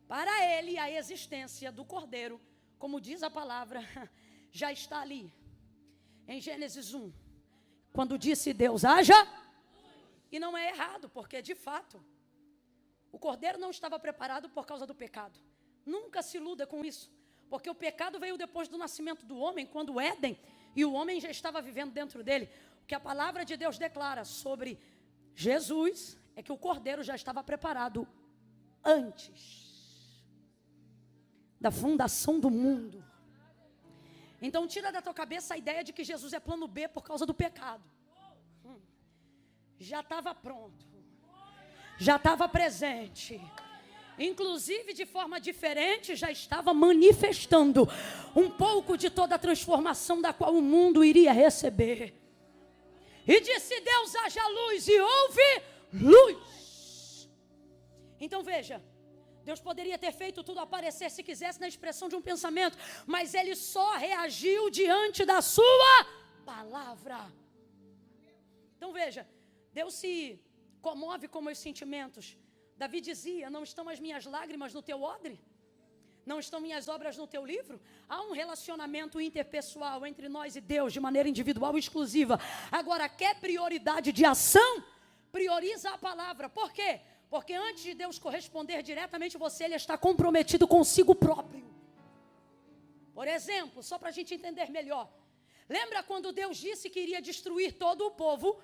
Para ele, a existência do Cordeiro, como diz a palavra, já está ali. Em Gênesis 1, quando disse Deus, haja. E não é errado, porque de fato, o Cordeiro não estava preparado por causa do pecado. Nunca se iluda com isso. Porque o pecado veio depois do nascimento do homem, quando o Éden, e o homem já estava vivendo dentro dele. O que a palavra de Deus declara sobre Jesus é que o Cordeiro já estava preparado antes da fundação do mundo. Então tira da tua cabeça a ideia de que Jesus é plano B por causa do pecado. Já estava pronto. Já estava presente. Inclusive de forma diferente, já estava manifestando um pouco de toda a transformação da qual o mundo iria receber. E disse Deus: haja luz, e houve luz. Então veja, Deus poderia ter feito tudo aparecer se quisesse na expressão de um pensamento, mas Ele só reagiu diante da sua palavra. Então veja, Deus se comove com meus sentimentos. Davi dizia: não estão as minhas lágrimas no teu odre? Não estão minhas obras no teu livro? Há um relacionamento interpessoal entre nós e Deus, de maneira individual e exclusiva. Agora, quer prioridade de ação? Prioriza a palavra. Por quê? Porque antes de Deus corresponder diretamente a você, Ele está comprometido consigo próprio. Por exemplo, só para a gente entender melhor. Lembra quando Deus disse que iria destruir todo o povo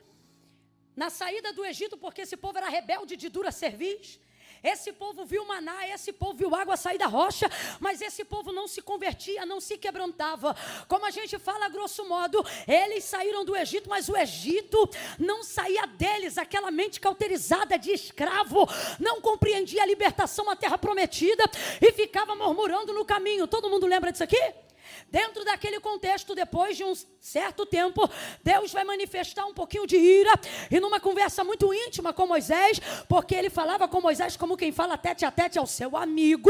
na saída do Egito, porque esse povo era rebelde de dura cerviz? Esse povo viu maná, esse povo viu água sair da rocha, mas esse povo não se convertia, não se quebrantava. Como a gente fala grosso modo, eles saíram do Egito, mas o Egito não saía deles. Aquela mente cauterizada de escravo não compreendia a libertação à terra prometida e ficava murmurando no caminho. Todo mundo lembra disso aqui? Dentro daquele contexto, depois de um certo tempo, Deus vai manifestar um pouquinho de ira, e numa conversa muito íntima com Moisés, porque ele falava com Moisés como quem fala tete a tete ao seu amigo,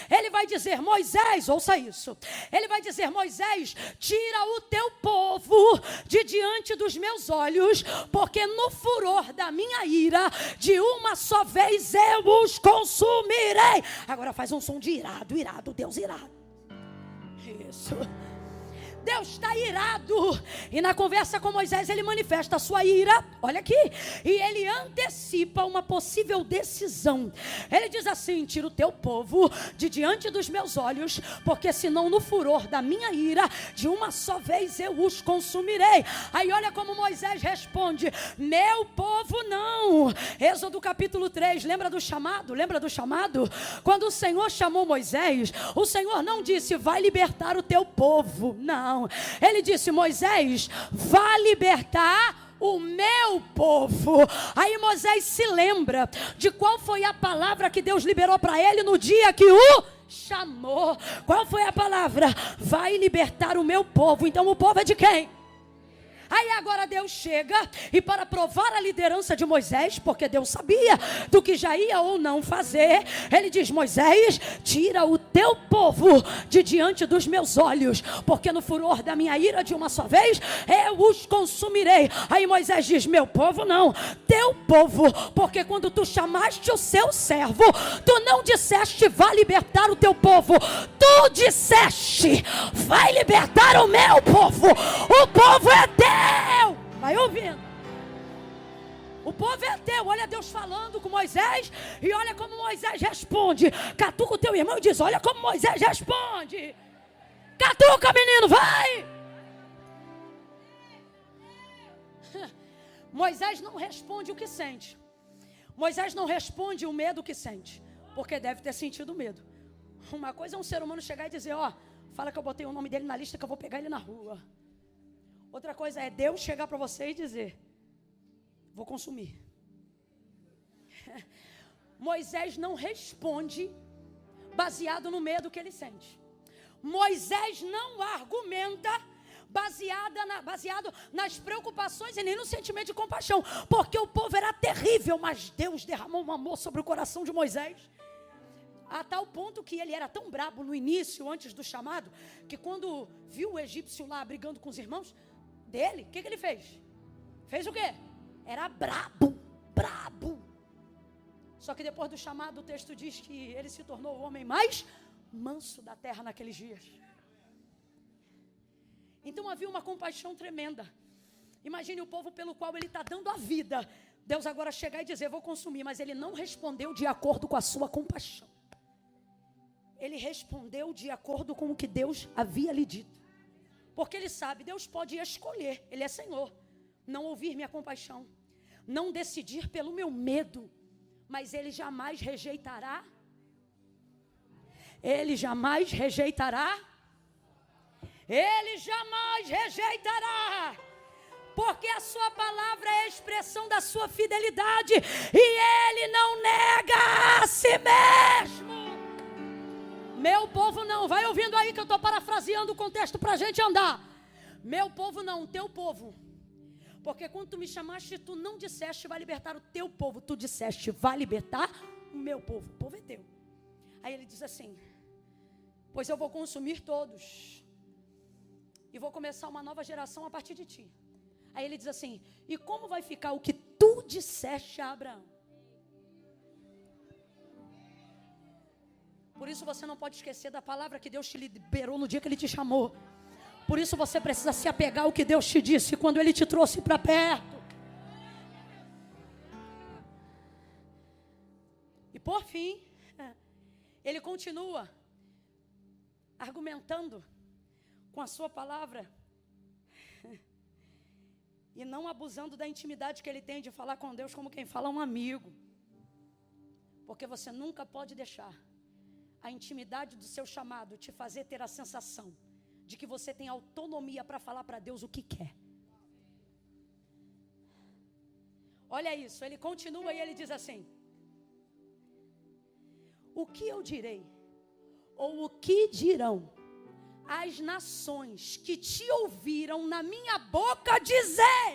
ele vai dizer: Moisés, ouça isso, ele vai dizer: Moisés, tira o teu povo de diante dos meus olhos, porque no furor da minha ira, de uma só vez eu os consumirei. Agora faz um som de irado, irado, Deus irado. Isso. Deus está irado, e na conversa com Moisés ele manifesta a sua ira, olha aqui, e ele antecipa uma possível decisão. Ele diz assim: tira o teu povo de diante dos meus olhos, porque senão no furor da minha ira, de uma só vez eu os consumirei. Aí olha como Moisés responde: meu povo não. Êxodo capítulo 3, lembra do chamado? Lembra do chamado? Quando o Senhor chamou Moisés, o Senhor não disse: vai libertar o teu povo, não. Ele disse: Moisés, vá libertar o meu povo. Aí Moisés se lembra de qual foi a palavra que Deus liberou para ele no dia que o chamou. Qual foi a palavra? Vai libertar o meu povo. Então o povo é de quem? Aí agora Deus chega, e para provar a liderança de Moisés, porque Deus sabia do que já ia ou não fazer, ele diz: Moisés, tira o teu povo de diante dos meus olhos, porque no furor da minha ira, de uma só vez eu os consumirei. Aí Moisés diz: meu povo não, teu povo, porque quando tu chamaste o seu servo, tu não disseste: vai libertar o teu povo, tu disseste: vai libertar o meu povo. O povo é teu. Vai ouvindo. O povo é teu. Olha Deus falando com Moisés, e olha como Moisés responde. Catuca o teu irmão e diz: olha como Moisés responde. Catuca, menino, vai. Moisés não responde o que sente. Moisés não responde o medo que sente, porque deve ter sentido medo. Uma coisa é um ser humano chegar e dizer: ó, fala que eu botei o nome dele na lista, que eu vou pegar ele na rua. Outra coisa é Deus chegar para você e dizer: vou consumir. Moisés não responde baseado no medo que ele sente. Moisés não argumenta baseado nas preocupações e nem no sentimento de compaixão, porque o povo era terrível, mas Deus derramou um amor sobre o coração de Moisés, a tal ponto que ele era tão brabo no início, antes do chamado, que quando viu o egípcio lá brigando com os irmãos dele, o que ele fez? Fez o quê? Era brabo. Só que depois do chamado, o texto diz que ele se tornou o homem mais manso da terra naqueles dias. Então havia uma compaixão tremenda. Imagine o povo pelo qual ele está dando a vida. Deus agora chegar e dizer: vou consumir. Mas ele não respondeu de acordo com a sua compaixão. Ele respondeu de acordo com o que Deus havia lhe dito. Porque ele sabe, Deus pode escolher, Ele é Senhor, não ouvir minha compaixão, não decidir pelo meu medo, mas Ele jamais rejeitará. Ele jamais rejeitará. Ele jamais rejeitará. Porque a sua palavra é a expressão da sua fidelidade, e Ele não nega a si mesmo. Meu povo não, vai ouvindo aí que eu estou parafraseando o contexto para a gente andar. Meu povo não, teu povo. Porque quando tu me chamaste, tu não disseste vai libertar o teu povo. Tu disseste vai libertar o meu povo. O povo é teu. Aí ele diz assim: pois eu vou consumir todos. E vou começar uma nova geração a partir de ti. Aí ele diz assim: e como vai ficar o que tu disseste a Abraão? Por isso você não pode esquecer da palavra que Deus te liberou no dia que Ele te chamou. Por isso você precisa se apegar ao que Deus te disse quando Ele te trouxe para perto. E por fim, Ele continua argumentando com a sua palavra e não abusando da intimidade que Ele tem de falar com Deus como quem fala a um amigo. Porque você nunca pode deixar a intimidade do seu chamado te fazer ter a sensação de que você tem autonomia para falar para Deus o que quer. Olha isso, ele continua e ele diz assim: o que eu direi, ou o que dirão as nações que te ouviram na minha boca dizer: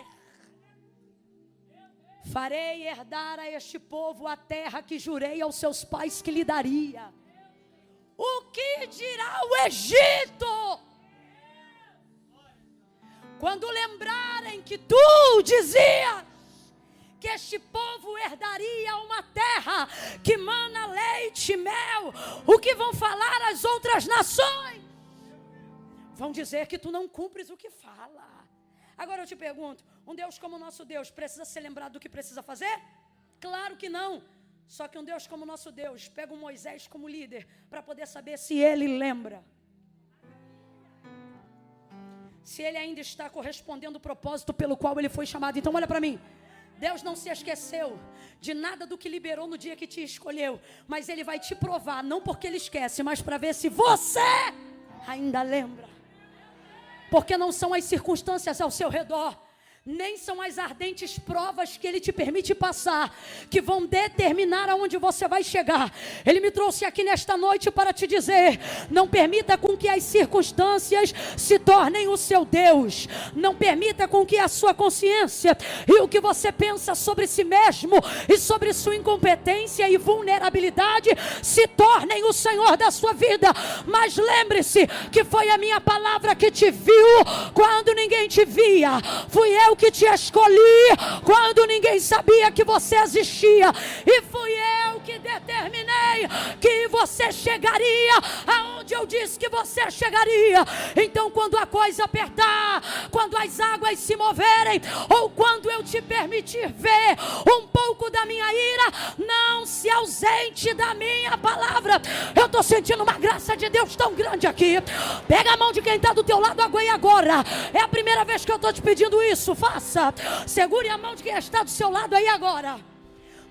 farei herdar a este povo a terra que jurei aos seus pais que lhe daria. O que dirá o Egito quando lembrarem que tu dizias que este povo herdaria uma terra que mana leite e mel? O que vão falar as outras nações? Vão dizer que tu não cumpres o que fala. Agora eu te pergunto, um Deus como o nosso Deus precisa ser lembrado do que precisa fazer? Claro que não. Só que um Deus como o nosso Deus pega um Moisés como líder para poder saber se ele lembra, se ele ainda está correspondendo ao propósito pelo qual ele foi chamado. Então olha para mim, Deus não se esqueceu de nada do que liberou no dia que te escolheu, mas Ele vai te provar, não porque Ele esquece, mas para ver se você ainda lembra. Porque não são as circunstâncias ao seu redor, nem são as ardentes provas que Ele te permite passar que vão determinar aonde você vai chegar. Ele me trouxe aqui nesta noite para te dizer: não permita com que as circunstâncias se tornem o seu Deus. Não permita com que a sua consciência e o que você pensa sobre si mesmo e sobre sua incompetência e vulnerabilidade se tornem o Senhor da sua vida. Mas lembre-se que foi a minha palavra que te viu quando ninguém te via. Fui eu que te escolhi quando ninguém sabia que você existia, e fui eu que determinei que você chegaria aonde eu disse que você chegaria. Então quando a coisa apertar, quando as águas se moverem, ou quando eu te permitir ver um pouco da minha ira, não se ausente da minha palavra. Eu estou sentindo uma graça de Deus tão grande aqui. Pega a mão de quem está do teu lado agora. É a primeira vez que eu estou te pedindo isso. Faça. Segure a mão de quem está do seu lado aí agora.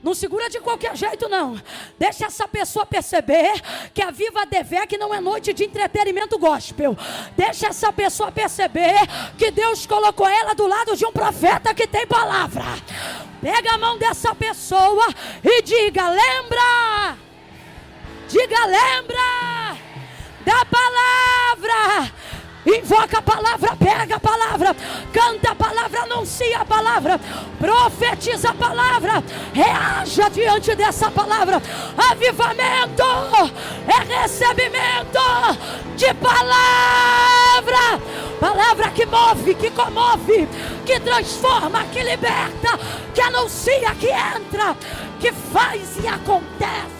Não segura de qualquer jeito não. Deixa essa pessoa perceber que a Viva Devec não é noite de entretenimento gospel. Deixa essa pessoa perceber que Deus colocou ela do lado de um profeta que tem palavra. Pega a mão dessa pessoa e diga: lembra. Diga: lembra da palavra. Invoca a palavra, pega a palavra, canta a palavra, anuncia a palavra, profetiza a palavra, reaja diante dessa palavra. Avivamento é recebimento de palavra. Palavra que move, que comove, que transforma, que liberta, que anuncia, que entra, que faz e acontece.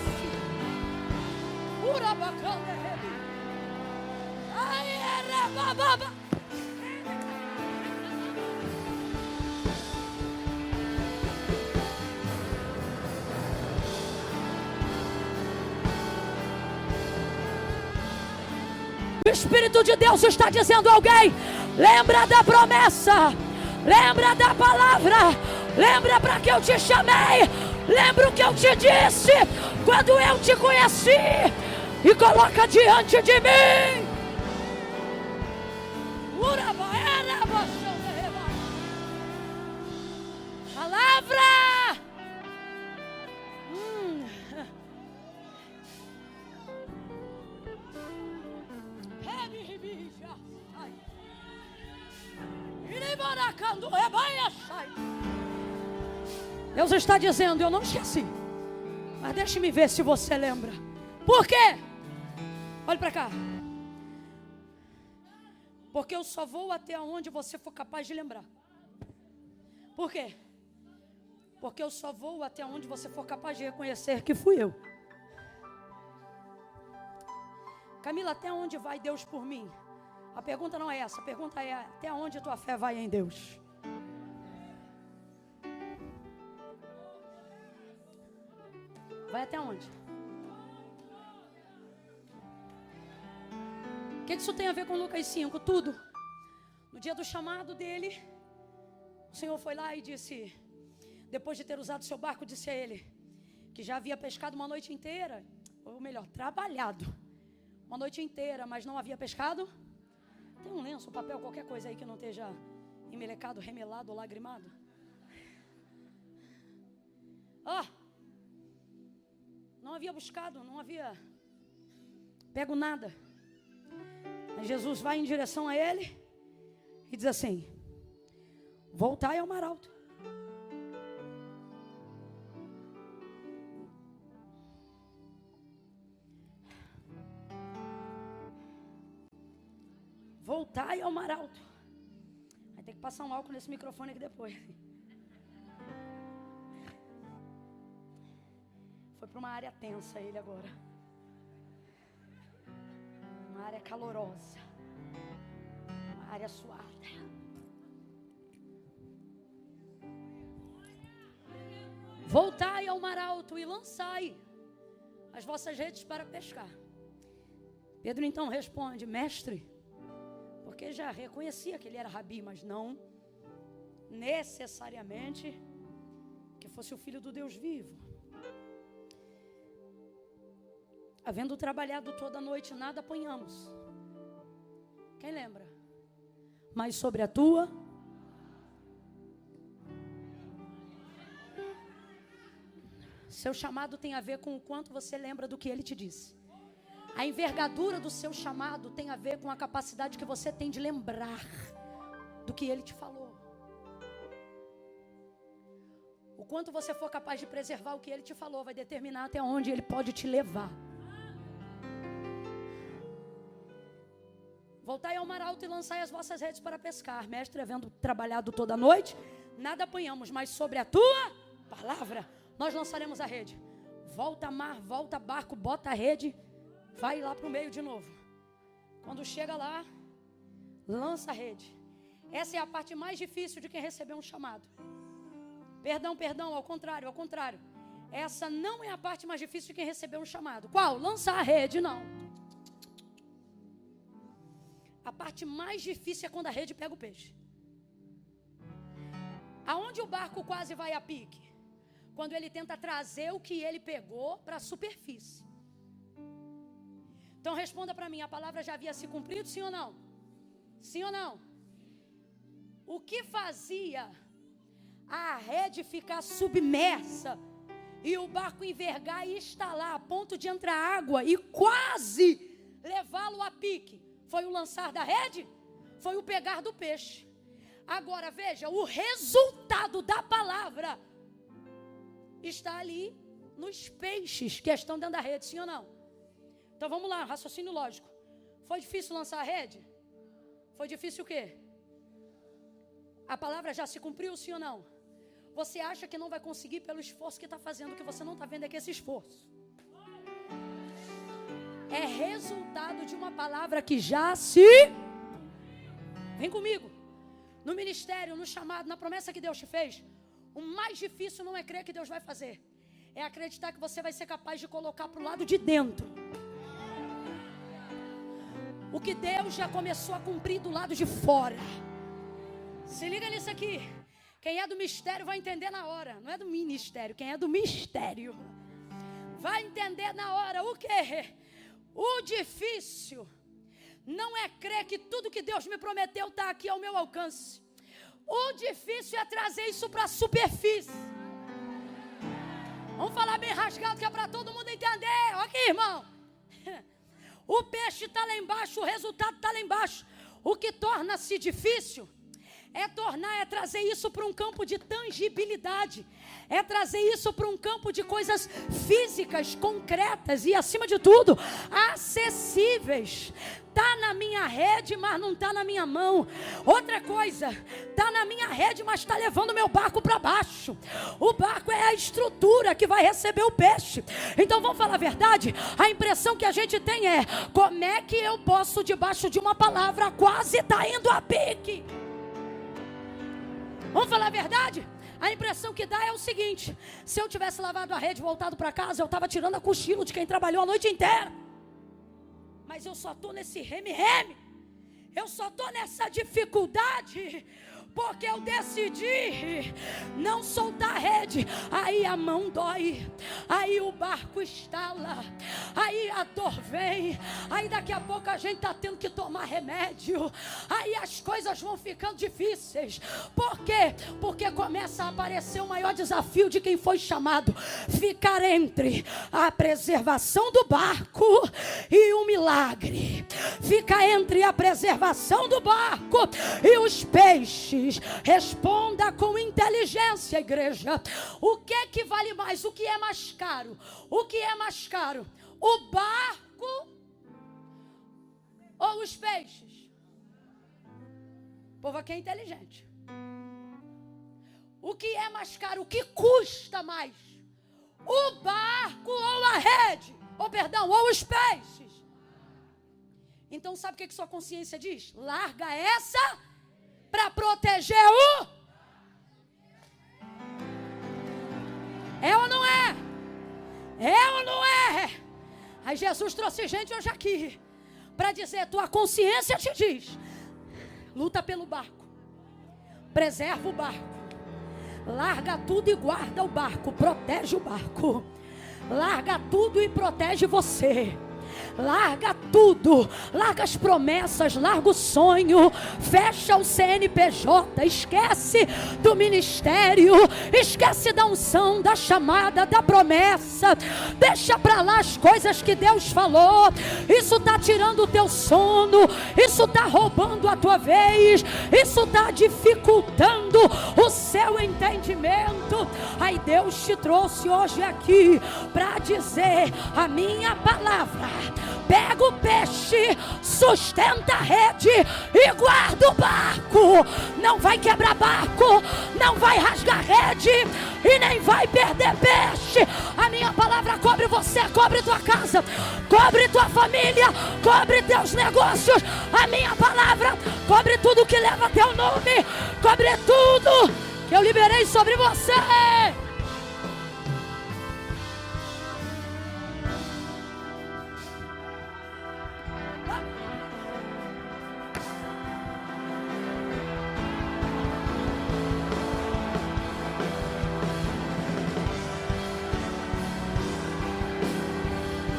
O Espírito de Deus está dizendo a alguém: lembra da promessa, lembra da palavra, lembra para que eu te chamei, lembra o que eu te disse quando eu te conheci, e coloca diante de mim. Palavra. Deus está dizendo, eu não esqueci. Mas deixe-me ver se você lembra. Por quê? Olhe para cá. Porque eu só vou até onde você for capaz de lembrar. Por quê? Porque eu só vou até onde você for capaz de reconhecer que fui eu. Camila, até onde vai Deus por mim? A pergunta não é essa. A pergunta é, até onde tua fé vai em Deus? Vai até onde? O que isso tem a ver com Lucas 5? Tudo. No dia do chamado dele, o Senhor foi lá e disse, depois de ter usado seu barco, disse a ele, que já havia pescado uma noite inteira, ou melhor, trabalhado uma noite inteira, mas não havia pescado. Tem um lenço, um papel, qualquer coisa aí que não esteja emelecado, remelado ou lagrimado. Não havia buscado, não havia pego nada. Aí Jesus vai em direção a ele e diz assim, voltai ao mar alto. Voltai ao mar alto. Vai ter que passar um álcool nesse microfone aqui depois. Foi para uma área tensa ele agora. Uma área calorosa. Uma área suada. Voltai ao mar alto e lançai as vossas redes para pescar. Pedro então responde, mestre, porque já reconhecia que ele era rabi, mas não necessariamente que fosse o filho do Deus vivo. Havendo trabalhado toda a noite, nada apanhamos. Quem lembra? Mas sobre a tua... Seu chamado tem a ver com o quanto você lembra do que ele te disse. A envergadura do seu chamado tem a ver com a capacidade que você tem de lembrar do que ele te falou. O quanto você for capaz de preservar o que ele te falou vai determinar até onde ele pode te levar. Voltai ao mar alto e lançai as vossas redes para pescar. Mestre, havendo trabalhado toda a noite, nada apanhamos, mas sobre a tua palavra nós lançaremos a rede. Volta mar, volta barco, bota a rede, vai lá para o meio de novo. Quando chega lá, lança a rede. Essa é a parte mais difícil de quem recebeu um chamado. Perdão, ao contrário. Essa não é a parte mais difícil de quem recebeu um chamado. Qual? Lançar a rede, não. A parte mais difícil é quando a rede pega o peixe. Aonde o barco quase vai a pique? Quando ele tenta trazer o que ele pegou para a superfície. Então responda para mim, a palavra já havia se cumprido, sim ou não? Sim ou não? O que fazia a rede ficar submersa e o barco envergar e estalar a ponto de entrar água e quase levá-lo a pique? Foi o lançar da rede? Foi o pegar do peixe. Agora veja, o resultado da palavra está ali nos peixes que estão dentro da rede, sim ou não? Então vamos lá, raciocínio lógico. Foi difícil lançar a rede? Foi difícil o quê? A palavra já se cumpriu, sim ou não? Você acha que não vai conseguir pelo esforço que está fazendo, o que você não está vendo é que esse esforço é resultado de uma palavra que já se... Vem comigo. No ministério, no chamado, na promessa que Deus te fez, o mais difícil não é crer que Deus vai fazer. É acreditar que você vai ser capaz de colocar para o lado de dentro o que Deus já começou a cumprir do lado de fora. Se liga nisso aqui. Quem é do mistério vai entender na hora. Não é do ministério, quem é do mistério vai entender na hora. O quê? O difícil não é crer que tudo que Deus me prometeu está aqui ao meu alcance. O difícil é trazer isso para a superfície. Vamos falar bem rasgado que é para todo mundo entender. Olha aqui, irmão. O peixe está lá embaixo, o resultado está lá embaixo. O que torna-se difícil É trazer isso para um campo de tangibilidade. É trazer isso para um campo de coisas físicas, concretas e, acima de tudo, acessíveis. Está na minha rede, mas não está na minha mão. Outra coisa, está na minha rede, mas está levando meu barco para baixo. O barco é a estrutura que vai receber o peixe. Então vamos falar a verdade? A impressão que a gente tem é: como é que eu posso, debaixo de uma palavra, quase está indo a pique? Vamos falar a verdade? A impressão que dá é o seguinte: se eu tivesse lavado a rede e voltado para casa, eu estava tirando a cochilo de quem trabalhou a noite inteira. Mas eu só estou nesse reme-reme. Eu só estou nessa dificuldade porque eu decidi não soltar a rede. Aí a mão dói, aí o barco estala, aí a dor vem, aí daqui a pouco a gente está tendo que tomar remédio, aí as coisas vão ficando difíceis. Por quê? Porque começa a aparecer o maior desafio de quem foi chamado: ficar entre a preservação do barco e o milagre. Fica entre a preservação do barco e os peixes. Responda com inteligência, igreja. O que é que vale mais? O que é mais caro? O que é mais caro? O barco ou os peixes? O povo aqui é inteligente. O que é mais caro? O que custa mais? O barco ou a rede? Ou os peixes? Então sabe o que sua consciência diz? Larga essa para proteger o... É ou não é? É ou não é? Aí Jesus trouxe gente hoje aqui para dizer: tua consciência te diz: luta pelo barco, preserva o barco, larga tudo e guarda o barco, protege o barco, larga tudo e protege você. Larga tudo, larga as promessas, larga o sonho, fecha o CNPJ, esquece do ministério, esquece da unção, da chamada, da promessa, deixa pra lá as coisas que Deus falou. Isso está tirando o teu sono, isso está roubando a tua vez, isso está dificultando o seu entendimento. Aí Deus te trouxe hoje aqui para dizer a minha palavra: pega o peixe, sustenta a rede e guarda o barco. Não vai quebrar barco, não vai rasgar rede e nem vai perder peixe. A minha palavra cobre você, cobre tua casa, cobre tua família, cobre teus negócios. A minha palavra cobre tudo que leva teu nome, cobre tudo que eu liberei sobre você.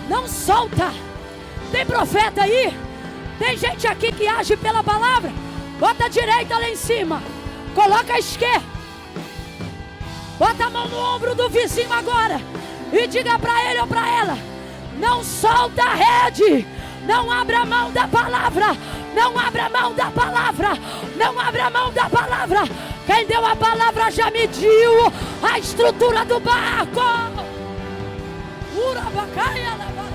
Não solta. Tem profeta aí? Tem gente aqui que age pela palavra? Bota a direita lá em cima, coloca a esquerda, bota a mão no ombro do vizinho agora e diga para ele ou para ela: não solta a rede, não abra mão da palavra, não abra mão da palavra, não abra mão da palavra. Quem deu a palavra já mediu a estrutura do barco. Urabacaia lavara.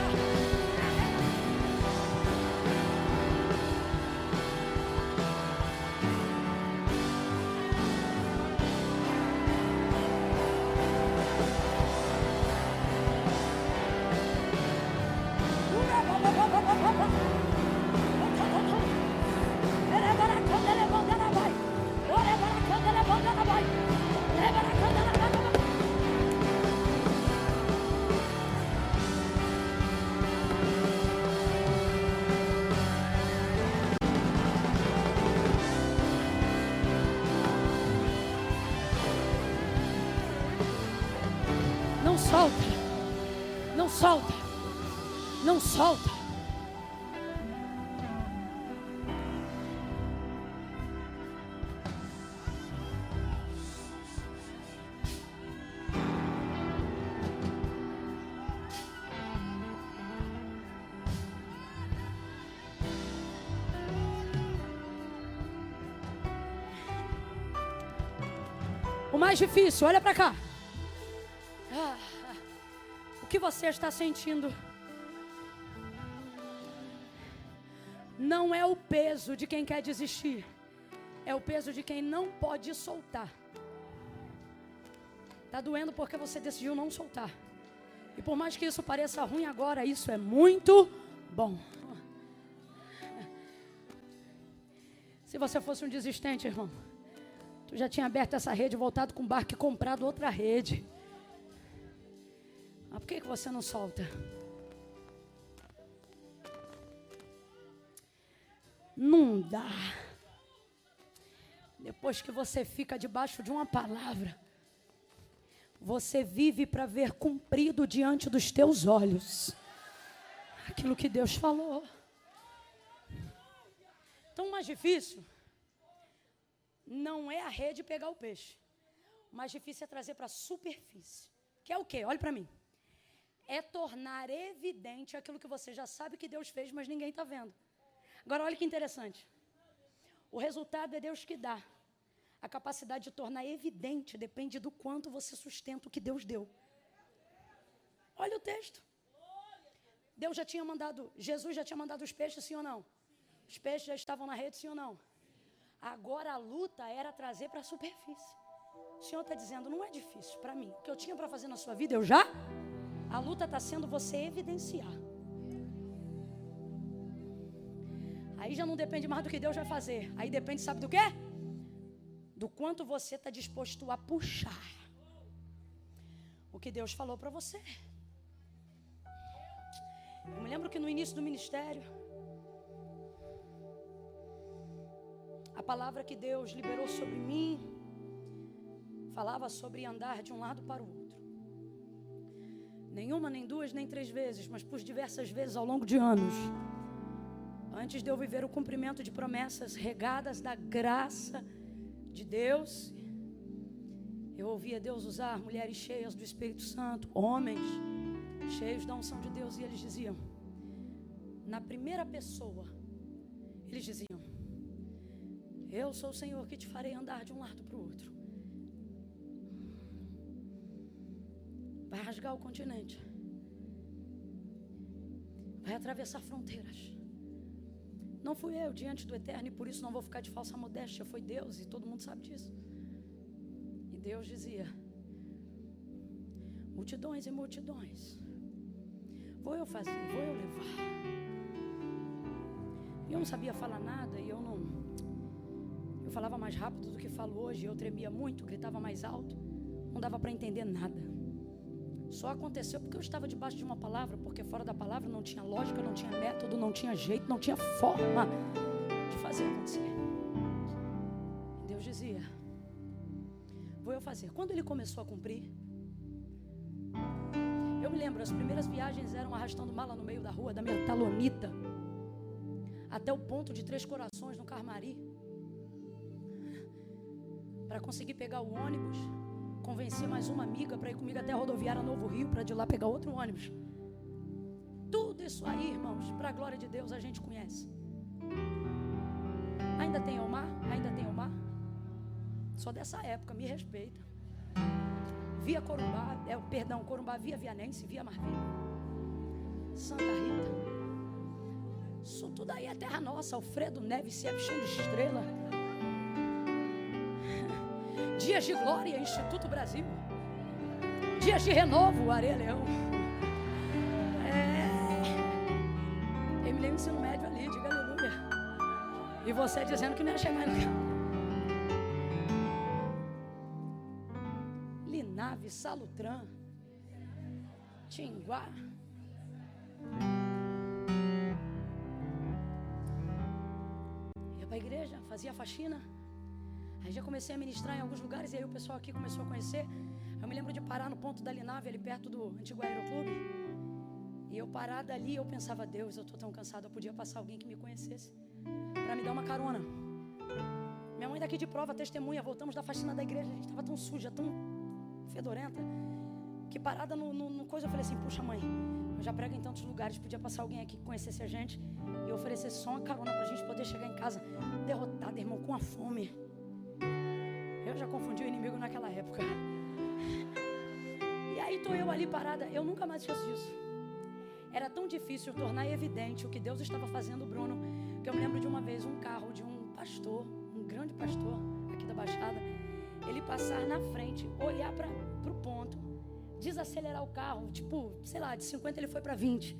Não solta, não solta, não solta. O mais difícil, olha para cá. O que você está sentindo não é o peso de quem quer desistir, é o peso de quem não pode soltar. Está doendo porque você decidiu não soltar. E por mais que isso pareça ruim agora, isso é muito bom. Se você fosse um desistente, irmão, tu já tinha aberto essa rede, voltado com o barco e comprado outra rede. Mas por que você não solta? Não dá. Depois que você fica debaixo de uma palavra, você vive para ver cumprido diante dos teus olhos aquilo que Deus falou. Então, o mais difícil não é a rede pegar o peixe. O mais difícil é trazer para a superfície. Que é o quê? Olha para mim. É tornar evidente aquilo que você já sabe que Deus fez, mas ninguém está vendo. Agora, olha que interessante. O resultado é Deus que dá. A capacidade de tornar evidente depende do quanto você sustenta o que Deus deu. Olha o texto. Deus já tinha mandado, Jesus já tinha mandado os peixes, sim ou não? Os peixes já estavam na rede, sim ou não? Agora a luta era trazer para a superfície. O Senhor está dizendo, não é difícil para mim. O que eu tinha para fazer na sua vida, eu já. A luta está sendo você evidenciar. Aí já não depende mais do que Deus vai fazer. Aí depende, sabe do quê? Do quanto você está disposto a puxar o que Deus falou para você. Eu me lembro que no início do ministério, a palavra que Deus liberou sobre mim falava sobre andar de um lado para o outro. Nenhuma, nem duas, nem três vezes, mas por diversas vezes ao longo de anos. Antes de eu viver o cumprimento de promessas regadas da graça de Deus, eu ouvia Deus usar mulheres cheias do Espírito Santo, homens cheios da unção de Deus, e eles diziam, na primeira pessoa, eles diziam, eu sou o Senhor que te farei andar de um lado para o outro. Vai rasgar o continente, vai atravessar fronteiras. Não fui eu diante do Eterno, e por isso não vou ficar de falsa modéstia. Foi Deus, e todo mundo sabe disso. E Deus dizia, multidões e multidões, vou eu fazer, vou eu levar. E eu não sabia falar nada, e eu falava mais rápido do que falo hoje. Eu tremia muito, gritava mais alto, não dava para entender nada. Só aconteceu porque eu estava debaixo de uma palavra, porque fora da palavra não tinha lógica, não tinha método, não tinha jeito, não tinha forma de fazer acontecer. Deus dizia, vou eu fazer. Quando ele começou a cumprir, eu me lembro, as primeiras viagens eram arrastando mala no meio da rua, da minha talonita, até o ponto de Três Corações, no Carmari, para conseguir pegar o ônibus. Convenci mais uma amiga para ir comigo até a rodoviária Novo Rio, para de lá pegar outro ônibus. Tudo isso aí, irmãos, para a glória de Deus, a gente conhece. Ainda tem o mar? Ainda tem o mar? Sou dessa época, me respeita. Via Corumbá, Corumbá via Vianense, via Marvim, Santa Rita. Isso tudo aí é terra nossa. Alfredo Neves, Ciep, Chão de Estrela, Dias de Glória, Instituto Brasil, Dias de Renovo, Areia Leão. Terminei o ensino médio ali, diga aleluia. E você dizendo que não ia chegar no carro. Linave, Salutran, Tinguá. Ia para a igreja, fazia faxina. Aí já comecei a ministrar em alguns lugares, e aí o pessoal aqui começou a conhecer. Eu me lembro de parar no ponto da Linave, ali perto do antigo Aeroclube. E eu parada ali, eu pensava, Deus, eu estou tão cansado, eu podia passar alguém que me conhecesse para me dar uma carona. Minha mãe daqui de prova, testemunha, voltamos da faxina da igreja, a gente estava tão suja, tão fedorenta, que parada no coisa, eu falei assim, puxa mãe, eu já prego em tantos lugares, podia passar alguém aqui que conhecesse a gente e oferecesse só uma carona para a gente poder chegar em casa derrotada, irmão, com a fome. Eu já confundi o inimigo naquela época. E aí estou eu ali parada. Eu nunca mais esqueço disso. Era tão difícil tornar evidente o que Deus estava fazendo, Bruno, que eu me lembro de uma vez um carro de um pastor, um grande pastor aqui da Baixada, ele passar na frente, olhar para o ponto, desacelerar o carro, tipo, sei lá, de 50 ele foi para 20.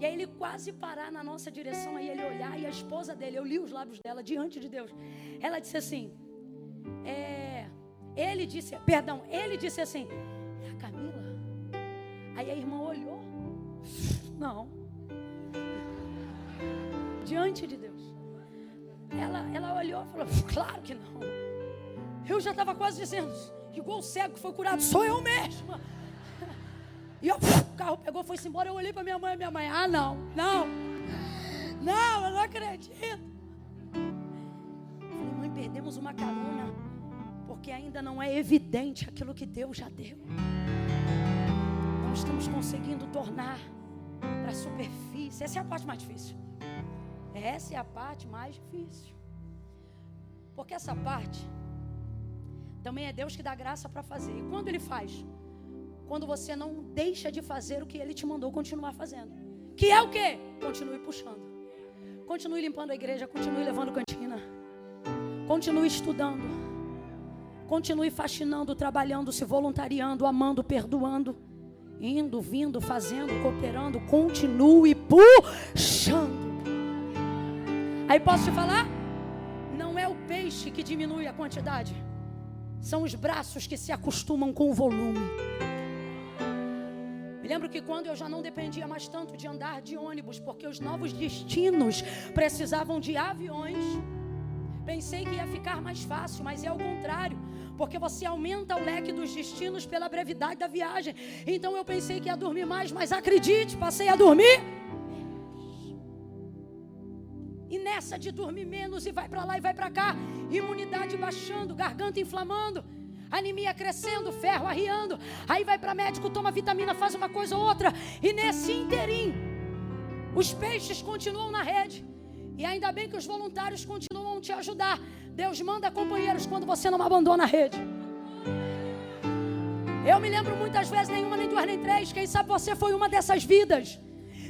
E aí ele quase parar na nossa direção, aí ele olhar, e a esposa dele, eu li os lábios dela diante de Deus, ela disse assim, ele disse assim, é a Camila? Aí a irmã olhou, não, diante de Deus, ela olhou e falou, claro que não. Eu já estava quase dizendo, igual o cego que foi curado, sou eu mesma. E o carro pegou, foi-se embora. Eu olhei para minha mãe, não, eu não acredito. Eu falei, mãe, perdemos uma carona, porque ainda não é evidente aquilo que Deus já deu. Não estamos conseguindo tornar para a superfície. Essa é a parte mais difícil. Essa é a parte mais difícil. Porque essa parte também é Deus que dá graça para fazer. E quando Ele faz? Quando você não deixa de fazer o que Ele te mandou continuar fazendo. Que é o quê? Continue puxando. Continue limpando a igreja, continue levando cantina. Continue estudando. Continue faxinando, trabalhando, se voluntariando, amando, perdoando. Indo, vindo, fazendo, cooperando. Continue puxando. Aí posso te falar? Não é o peixe que diminui a quantidade. São os braços que se acostumam com o volume. Me lembro que quando eu já não dependia mais tanto de andar de ônibus, porque os novos destinos precisavam de aviões, pensei que ia ficar mais fácil, mas é ao contrário, porque você aumenta o leque dos destinos pela brevidade da viagem. Então eu pensei que ia dormir mais, mas acredite, passei a dormir. E nessa de dormir menos e vai para lá e vai para cá, imunidade baixando, garganta inflamando, anemia crescendo, ferro arriando, aí vai para médico, toma vitamina, faz uma coisa ou outra, e nesse inteirinho, os peixes continuam na rede, e ainda bem que os voluntários continuam a te ajudar. Deus manda companheiros quando você não abandona a rede. Eu me lembro muitas vezes, nenhuma, nem duas, nem três, quem sabe você foi uma dessas vidas,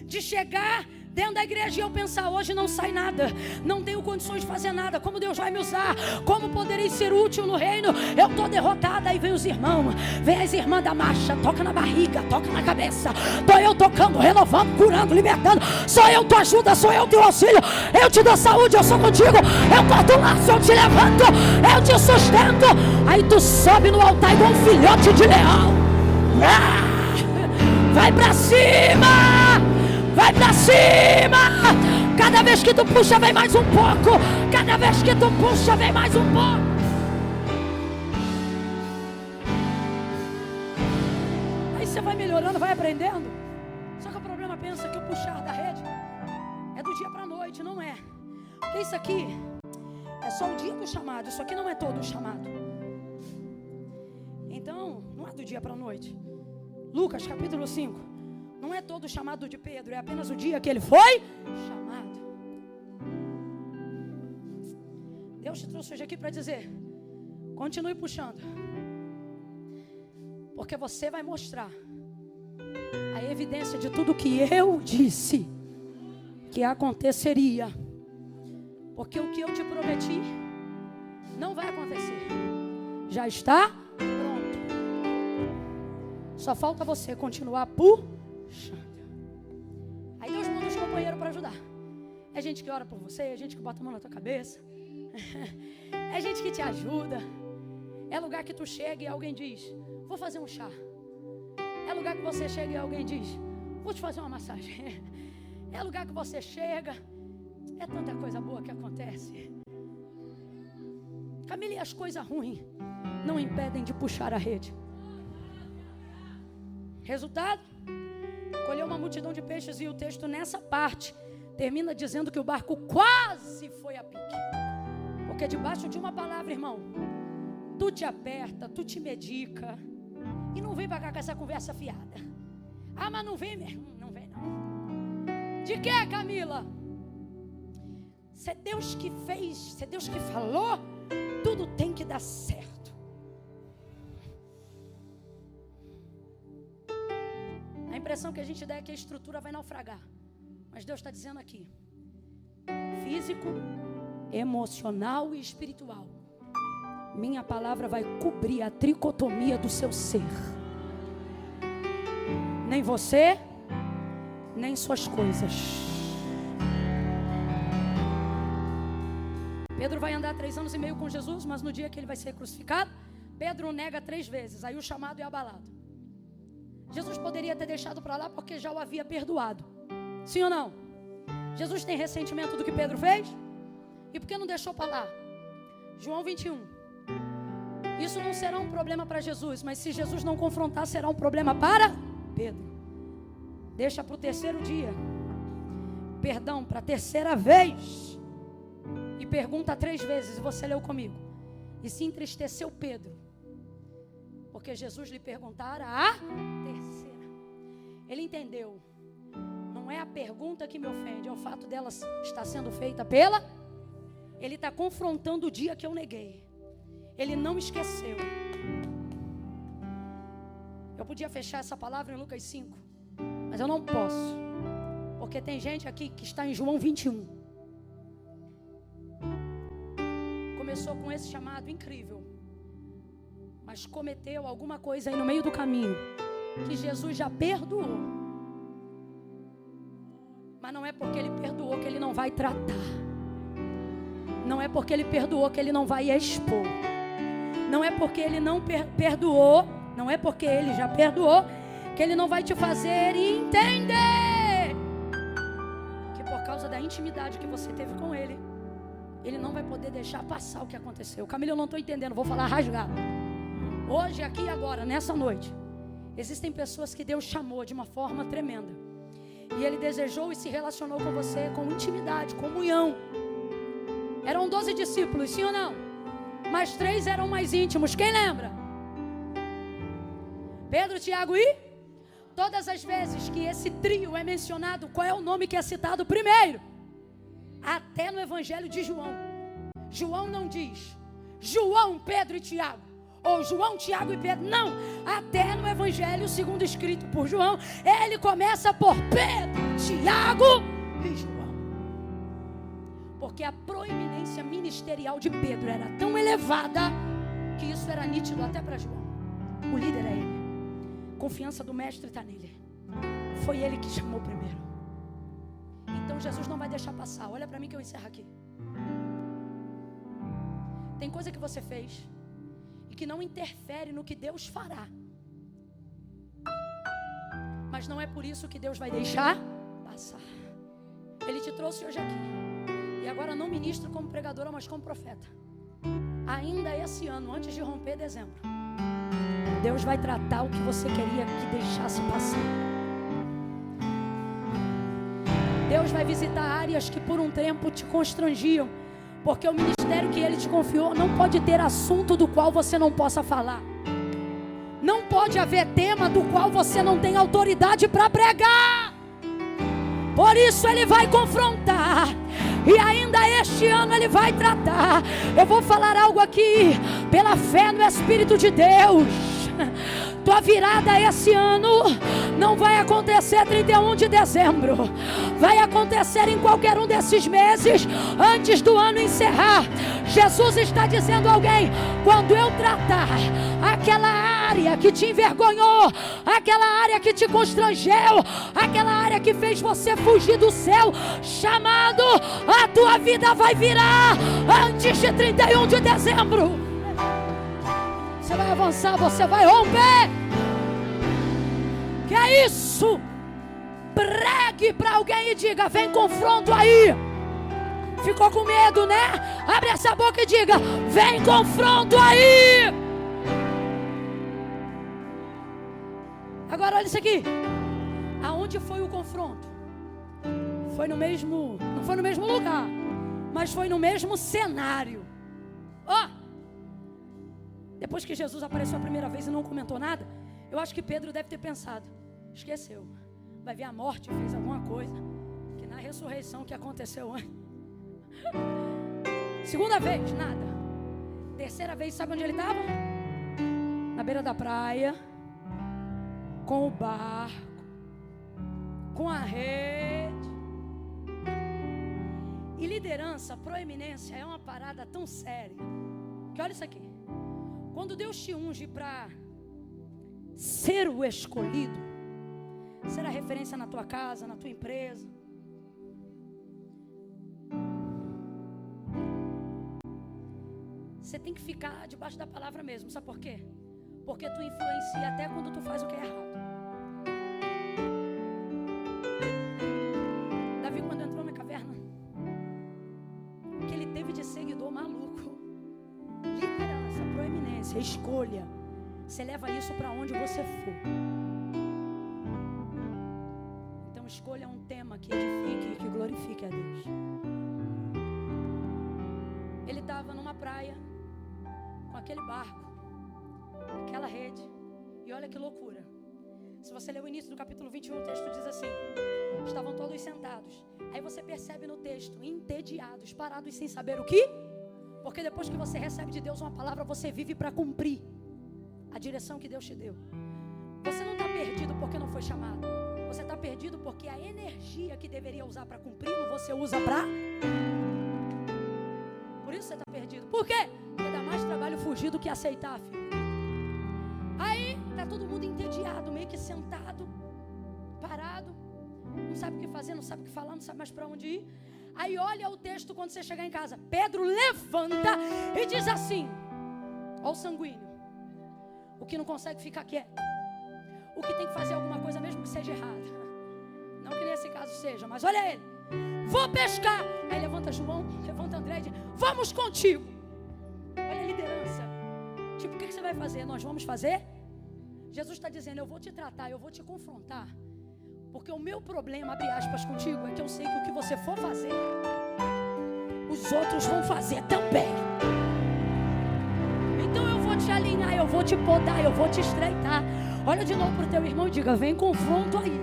de chegar dentro da igreja e eu pensar, hoje não sai nada, não tenho condições de fazer nada, como Deus vai me usar, como poderei ser útil no reino, eu estou derrotada. Aí vem os irmãos, vem as irmãs da marcha, toca na barriga, toca na cabeça, estou eu tocando, renovando, curando, libertando, sou eu tua ajuda, sou eu teu auxílio, eu te dou saúde, eu sou contigo, eu corto o laço, eu te levanto, eu te sustento. Aí tu sobe no altar igual um filhote de leão, vai pra cima, vai pra cima. Cada vez que tu puxa vem mais um pouco. Cada vez que tu puxa vem mais um pouco. Aí você vai melhorando, vai aprendendo. Só que o problema pensa que o puxar da rede é do dia pra noite, não é. Porque isso aqui é só o dia do chamado. Isso aqui não é todo o chamado. Então, não é do dia pra noite. Lucas capítulo 5. Não é todo o chamado de Pedro, é apenas o dia que ele foi chamado. Deus te trouxe hoje aqui para dizer, continue puxando, porque você vai mostrar a evidência de tudo que eu disse que aconteceria. Porque o que eu te prometi não vai acontecer. Já está pronto. Só falta você continuar puxando. Aí Deus manda os companheiros para ajudar. É gente que ora por você, é gente que bota a mão na tua cabeça, é gente que te ajuda. É lugar que tu chega e alguém diz, vou fazer um chá. É lugar que você chega e alguém diz, vou te fazer uma massagem. É lugar que você chega, é tanta coisa boa que acontece. Camila, e as coisas ruins não impedem de puxar a rede. Resultado? Colheu uma multidão de peixes, e o texto nessa parte termina dizendo que o barco quase foi a pique. Porque debaixo de uma palavra, irmão, tu te aperta, tu te medica, e não vem pra cá com essa conversa fiada. Ah, mas não vem mesmo, não vem não. De que, Camila? Se é Deus que fez, se é Deus que falou, tudo tem que dar certo. impressão que a gente dá é que a estrutura vai naufragar. Mas Deus está dizendo aqui: físico, emocional e espiritual. Minha palavra vai cobrir a tricotomia do seu ser. Nem você, nem suas coisas. Pedro vai andar 3 anos e meio com Jesus, mas no dia que ele vai ser crucificado, Pedro o nega 3 vezes. Aí o chamado é abalado. Jesus poderia ter deixado para lá porque já o havia perdoado. Sim ou não? Jesus tem ressentimento do que Pedro fez? E por que não deixou para lá? João 21. Isso não será um problema para Jesus, mas se Jesus não confrontar, será um problema para Pedro. Deixa para o 3º dia. Perdão, para a 3ª vez. E pergunta 3 vezes, e você leu comigo. E se entristeceu Pedro, porque Jesus lhe perguntara a 3ª. Ele entendeu. Não é a pergunta que me ofende, é o fato dela estar sendo feita pela... Ele está confrontando o dia que eu neguei. Ele não esqueceu. Eu podia fechar essa palavra em Lucas 5, mas eu não posso, porque tem gente aqui que está em João 21. Começou com esse chamado incrível, mas cometeu alguma coisa aí no meio do caminho que Jesus já perdoou. Mas não é porque ele perdoou que ele não vai tratar. Não é porque ele perdoou que ele não vai expor. Não é porque ele não perdoou, não é porque ele já perdoou que ele não vai te fazer entender que por causa da intimidade que você teve com ele, ele não vai poder deixar passar o que aconteceu. Camila, eu não estou entendendo, vou falar rasgado. Hoje, aqui e agora, nessa noite, existem pessoas que Deus chamou de uma forma tremenda. E Ele desejou e se relacionou com você com intimidade, comunhão. Eram 12 discípulos, sim ou não? Mas 3 eram mais íntimos, quem lembra? Pedro, Tiago e... Todas as vezes que esse trio é mencionado, qual é o nome que é citado primeiro? Até no Evangelho de João. João não diz João, Pedro e Tiago, ou João, Tiago e Pedro. Não, até no Evangelho segundo escrito por João, ele começa por Pedro, Tiago e João. Porque a proeminência ministerial de Pedro era tão elevada que isso era nítido até para João. O líder é ele. Confiança do mestre está nele. Foi ele que chamou primeiro. Então Jesus não vai deixar passar. Olha para mim que eu encerro aqui. Tem coisa que você fez e que não interfere no que Deus fará. Mas não é por isso que Deus vai deixar passar. Ele te trouxe hoje aqui. E agora não ministro como pregadora, mas como profeta. Ainda esse ano, antes de romper dezembro, Deus vai tratar o que você queria que deixasse passar. Deus vai visitar áreas que por um tempo te constrangiam, porque o ministério que Ele te confiou não pode ter assunto do qual você não possa falar. Não pode haver tema do qual você não tem autoridade para pregar. Por isso Ele vai confrontar. E ainda este ano Ele vai tratar. Eu vou falar algo aqui pela fé no Espírito de Deus. Tua virada esse ano não vai acontecer 31 de dezembro. Vai acontecer em qualquer um desses meses antes do ano encerrar. Jesus está dizendo a alguém: quando eu tratar aquela área que te envergonhou, aquela área que te constrangeu, aquela área que fez você fugir do céu chamado, a tua vida vai virar antes de 31 de dezembro. Você vai avançar, você vai romper. Que é isso? Pregue para alguém e diga: vem confronto aí. Ficou com medo, né? Abre essa boca e diga: vem confronto aí. Agora olha isso aqui. Aonde foi o confronto? Foi no mesmo, não foi no mesmo lugar, mas foi no mesmo cenário. Ó. Depois que Jesus apareceu a primeira vez e não comentou nada, eu acho que Pedro deve ter pensado: esqueceu, vai ver a morte, fez alguma coisa, que na ressurreição que aconteceu antes. Segunda vez, nada. Terceira vez, sabe onde ele estava? Na beira da praia, com o barco, com a rede. E liderança, proeminência é uma parada tão séria que olha isso aqui. Quando Deus te unge para ser o escolhido, ser a referência na tua casa, na tua empresa, você tem que ficar debaixo da palavra mesmo. Sabe por quê? Porque tu influencia até quando tu faz o que é errado. Davi, quando entrou na caverna, o que ele teve de seguidor maluco, liderança, proeminência, escolha, você leva isso para onde você for. Então escolha um tema que edifique e que glorifique a Deus. Ele estava numa praia com aquele barco, aquela rede, e olha que loucura. Se você ler o início do capítulo 21, o texto diz assim: estavam todos sentados. Aí você percebe no texto, entediados, parados sem saber o que. Porque depois que você recebe de Deus uma palavra, você vive para cumprir a direção que Deus te deu. Você não está perdido porque não foi chamado. Você está perdido porque a energia que deveria usar para cumpri-lo, você usa para... Por isso você está perdido. Por quê? Porque dá mais trabalho fugir do que aceitar, filho. Aí está todo mundo entediado, meio que sentado, parado, não sabe o que fazer, não sabe o que falar, não sabe mais para onde ir. Aí olha o texto quando você chegar em casa. Pedro levanta e diz assim: ó o sanguíneo, o que não consegue ficar quieto, o que tem que fazer alguma coisa mesmo que seja errada. Não que nesse caso seja, mas olha ele: vou pescar. Aí levanta João, levanta André e diz: vamos contigo. Olha a liderança. Tipo, o que você vai fazer? Nós vamos fazer? Jesus está dizendo: eu vou te tratar, eu vou te confrontar. Porque o meu problema, abre aspas, contigo, é que eu sei que o que você for fazer, os outros vão fazer também. Então eu vou te alinhar, eu vou te podar, eu vou te estreitar. Olha de novo para o teu irmão e diga: vem confronto aí.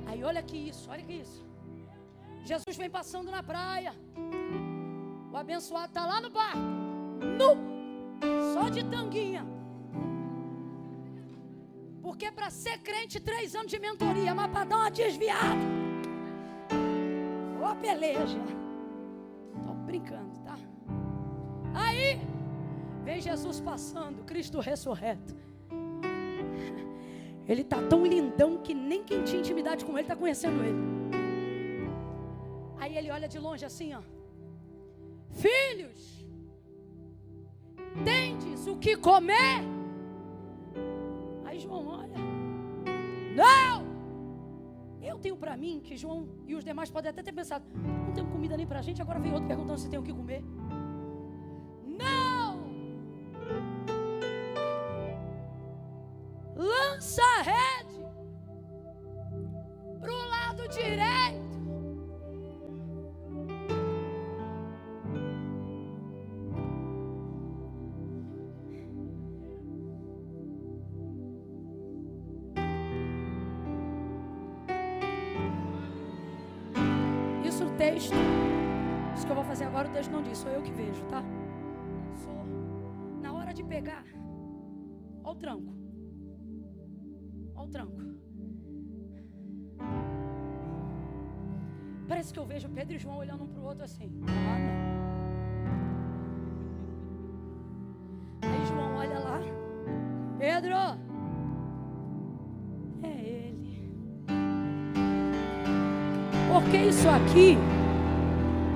Aí olha que isso, olha que isso. Jesus vem passando na praia. O abençoado está lá no barco, só de tanguinha. Porque para ser crente, 3 anos de mentoria, mas para dar uma desviada. Ô peleja. Estou brincando, tá? Aí vem Jesus passando, Cristo ressurreto. Ele está tão lindão que nem quem tinha intimidade com ele está conhecendo ele. Aí ele olha de longe assim, ó: filhos, tendes o que comer? Aí João olha: não! Eu tenho para mim que João e os demais podem até ter pensado: não tem comida nem para a gente, agora vem outro perguntando se tem o que comer. Não! Lança a rede para o lado direito. Isso o texto, isso que eu vou fazer agora, o texto não diz, sou eu que vejo, tá? Na hora de pegar, ó o tranco. Ó o tranco. Parece que eu vejo Pedro e João olhando um para o outro assim: ah, não. Aí João olha lá: Pedro, é ele. Porque isso aqui,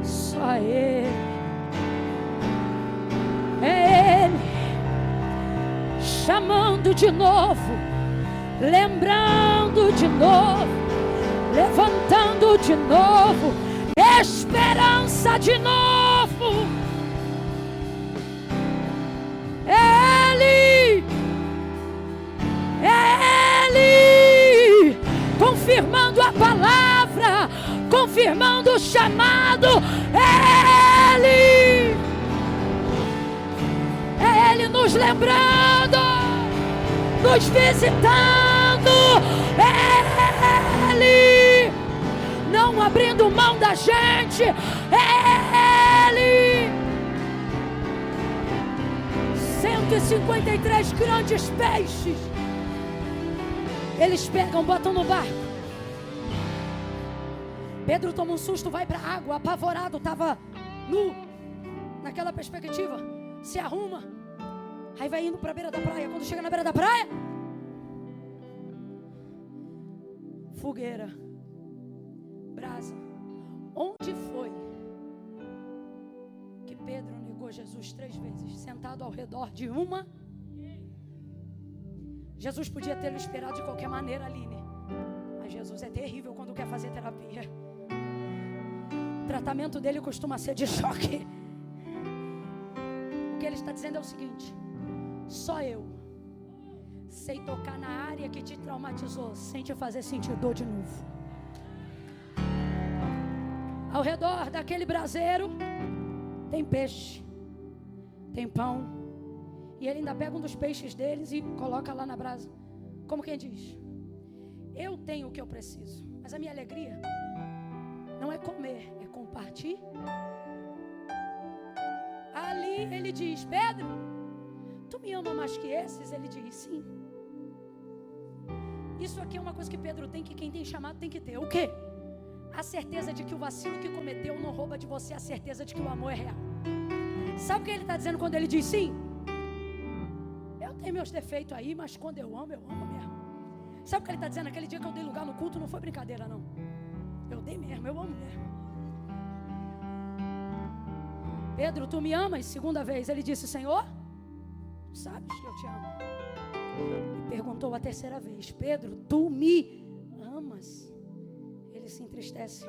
só ele. É ele. Chamando de novo, lembrando de novo, levantando de novo, esperança de novo. É ele, confirmando a palavra, confirmando o chamado. É ele nos lembrando, nos visitando. É ele não abrindo mão da gente. É ele. 153 grandes peixes Eles pegam, botam no barco. Pedro toma um susto, vai para a água, apavorado, estava nu, naquela perspectiva, se arruma, aí vai indo para a beira da praia. Quando chega na beira da praia, fogueira, brasa. Onde foi que Pedro negou Jesus 3 vezes? Sentado ao redor de uma. Jesus podia tê-lo esperado de qualquer maneira, Aline, mas Jesus é terrível quando quer fazer terapia. O tratamento dele costuma ser de choque. O que ele está dizendo é o seguinte: só eu sei tocar na área que te traumatizou sem te fazer sentir dor de novo. Ao redor daquele braseiro tem peixe, tem pão, e ele ainda pega um dos peixes deles e coloca lá na brasa, como quem diz: eu tenho o que eu preciso, mas a minha alegria não é comer, é compartilhar. Ali ele diz: Pedro, tu me ama mais que esses? Ele diz: sim. Isso aqui é uma coisa que Pedro tem, que quem tem chamado tem que ter. O quê? A certeza de que o vacilo que cometeu não rouba de você a certeza de que o amor é real. Sabe o que ele está dizendo quando ele diz sim? Eu tenho meus defeitos aí, mas quando eu amo mesmo. Sabe o que ele está dizendo? Aquele dia que eu dei lugar no culto não foi brincadeira, não. Eu dei mesmo, eu amo mesmo. Pedro, tu me amas? Segunda vez ele disse: Senhor, tu sabes que eu te amo. E perguntou a terceira vez: Pedro, tu me amas? Ele se entristece,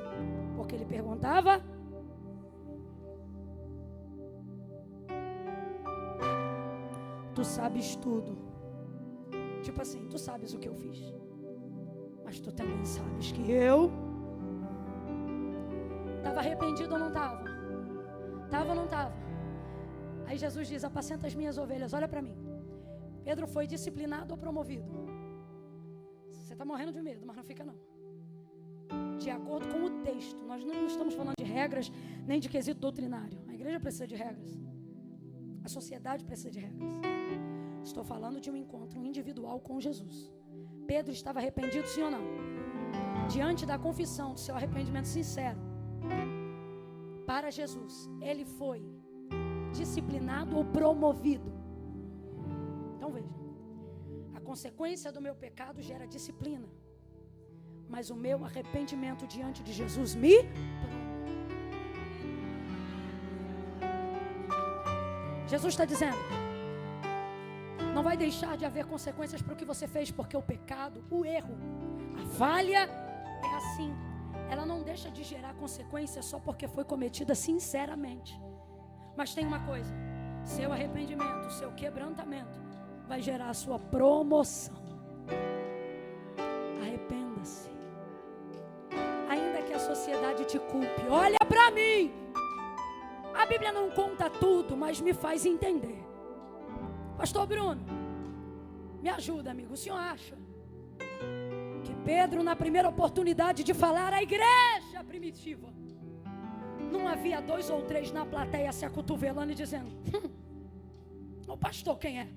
porque ele perguntava. Tu sabes tudo. Tipo assim, tu sabes o que eu fiz, mas tu também sabes que eu estava arrependido ou não estava? Estava ou não estava? Aí Jesus diz: apacenta as minhas ovelhas. Olha para mim. Pedro foi disciplinado ou promovido? Você está morrendo de medo, mas não fica não. De acordo com o texto, nós não estamos falando de regras, nem de quesito doutrinário. A igreja precisa de regras. A sociedade precisa de regras. Estou falando de um encontro individual com Jesus. Pedro estava arrependido, sim ou não? Diante da confissão do seu arrependimento sincero para Jesus, ele foi disciplinado ou promovido? Então veja, a consequência do meu pecado gera disciplina, mas o meu arrependimento diante de Jesus me... Jesus está dizendo: não vai deixar de haver consequências para o que você fez, porque o pecado, o erro, a falha é assim. Ela não deixa de gerar consequências só porque foi cometida sinceramente. Mas tem uma coisa: seu arrependimento, seu quebrantamento vai gerar a sua promoção. Arrependa-se. Ainda que a sociedade te culpe, olha para mim. A Bíblia não conta tudo, mas me faz entender. Pastor Bruno, me ajuda, amigo. O senhor acha que Pedro, na primeira oportunidade de falar à igreja primitiva, não havia 2 ou 3 na plateia se acotovelando e dizendo: o pastor quem é?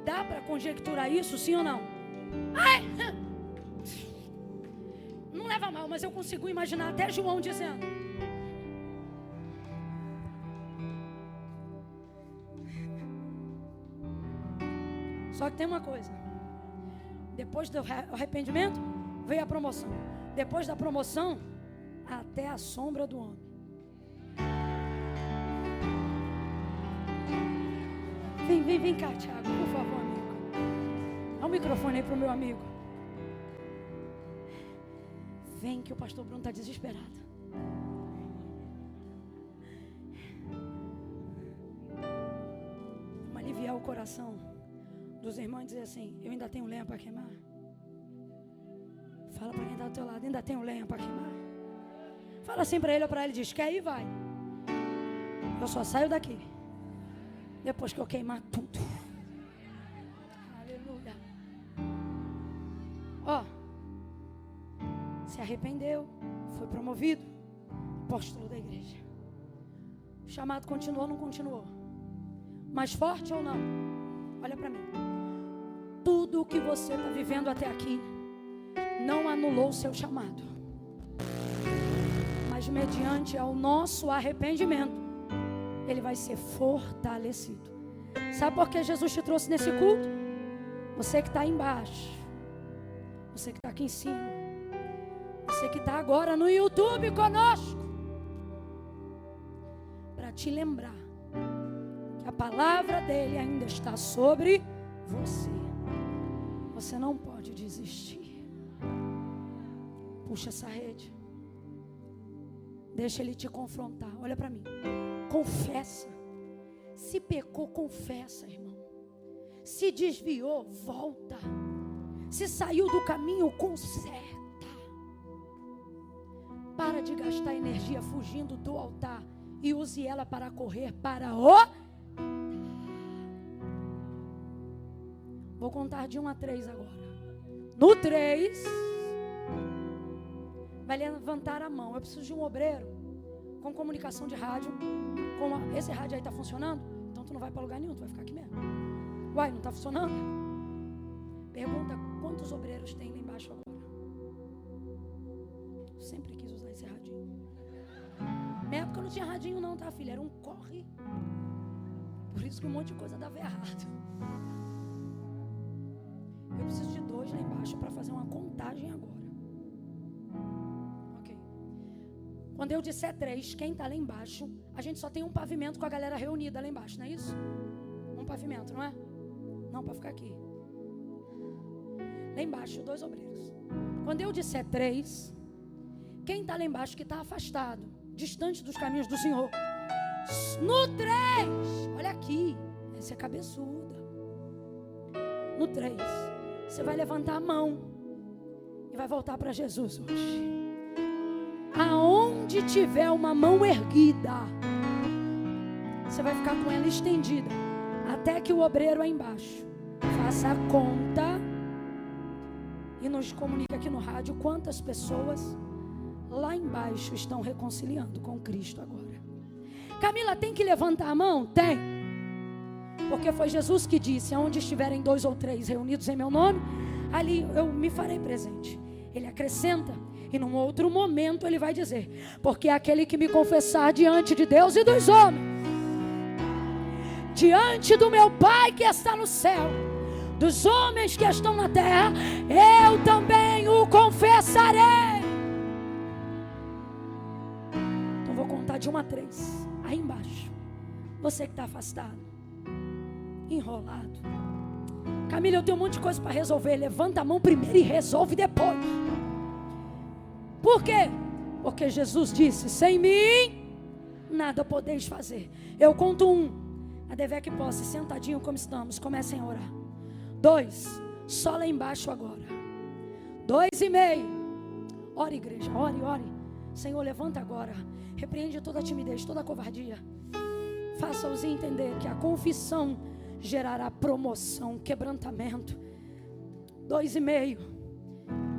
Dá para conjecturar isso, sim ou não? Ai, não leva mal, mas eu consigo imaginar até João dizendo: só que tem uma coisa: depois do arrependimento veio a promoção. Depois da promoção, até a sombra do homem. Vem cá, Thiago, por favor, amigo. Dá o microfone aí pro meu amigo. Vem que o pastor Bruno está desesperado. Vamos aliviar o coração dos irmãos e dizer assim: eu ainda tenho lenha para queimar. Fala para quem está do teu lado: ainda tenho lenha para queimar. Fala assim para ele ou para ele, diz: quer ir, vai. Eu só saio daqui depois que eu queimar tudo. Aleluia. Ó, se arrependeu, foi promovido, apóstolo da igreja. O chamado continuou ou não continuou? Mais forte ou não? Olha para mim. Tudo o que você está vivendo até aqui não anulou o seu chamado. Mas mediante ao nosso arrependimento, ele vai ser fortalecido. Sabe por que Jesus te trouxe nesse culto? Você que está aí embaixo, você que está aqui em cima, você que está agora no YouTube conosco, para te lembrar que a palavra dele ainda está sobre você. Você não pode desistir. Puxa essa rede. Deixa ele te confrontar. Olha para mim. Confessa. Se pecou, confessa, irmão. Se desviou, volta. Se saiu do caminho, conserta. Para de gastar energia fugindo do altar e use ela para correr para o... Vou contar de 1 a 3 agora. No 3, vai levantar a mão. Eu preciso de um obreiro com comunicação de rádio. Esse rádio aí está funcionando? Então tu não vai para lugar nenhum, tu vai ficar aqui mesmo. Uai, não está funcionando? Pergunta quantos obreiros tem lá embaixo agora. Eu sempre quis usar esse radinho. Na minha época não tinha radinho não, tá, filha? Era um corre. Por isso que um monte de coisa dava errado. Eu preciso de 2 lá embaixo para fazer uma contagem agora. Ok. Quando eu disser 3, quem está lá embaixo, a gente só tem um pavimento com a galera reunida lá embaixo, não é isso? Um pavimento, não é? Não, para ficar aqui. Lá embaixo, 2 obreiros. Quando eu disser 3, quem está lá embaixo que está afastado, distante dos caminhos do Senhor. No 3, olha aqui, essa é cabeçuda. No 3, você vai levantar a mão e vai voltar para Jesus hoje. Aonde tiver uma mão erguida, você vai ficar com ela estendida até que o obreiro aí embaixo faça a conta e nos comunique aqui no rádio quantas pessoas lá embaixo estão reconciliando com Cristo agora. Camila, tem que levantar a mão? Tem. Porque foi Jesus que disse: aonde estiverem 2 ou 3 reunidos em meu nome, ali eu me farei presente. Ele acrescenta, e num outro momento ele vai dizer: porque é aquele que me confessar diante de Deus e dos homens, diante do meu Pai que está no céu, dos homens que estão na terra, eu também o confessarei. Então vou contar de 1 a 3. Aí embaixo, você que está afastado, enrolado, Camila, eu tenho um monte de coisa para resolver. Levanta a mão primeiro e resolve depois. Por quê? Porque Jesus disse: sem mim nada podeis fazer. Eu conto 1. A Devec Posse, sentadinho como estamos, comecem a orar. 2, só lá embaixo agora. 2,5. Ore, igreja, ore, ore. Senhor, levanta agora. Repreende toda a timidez, toda a covardia. Faça-os entender que a confissão gerará promoção, quebrantamento. 2,5.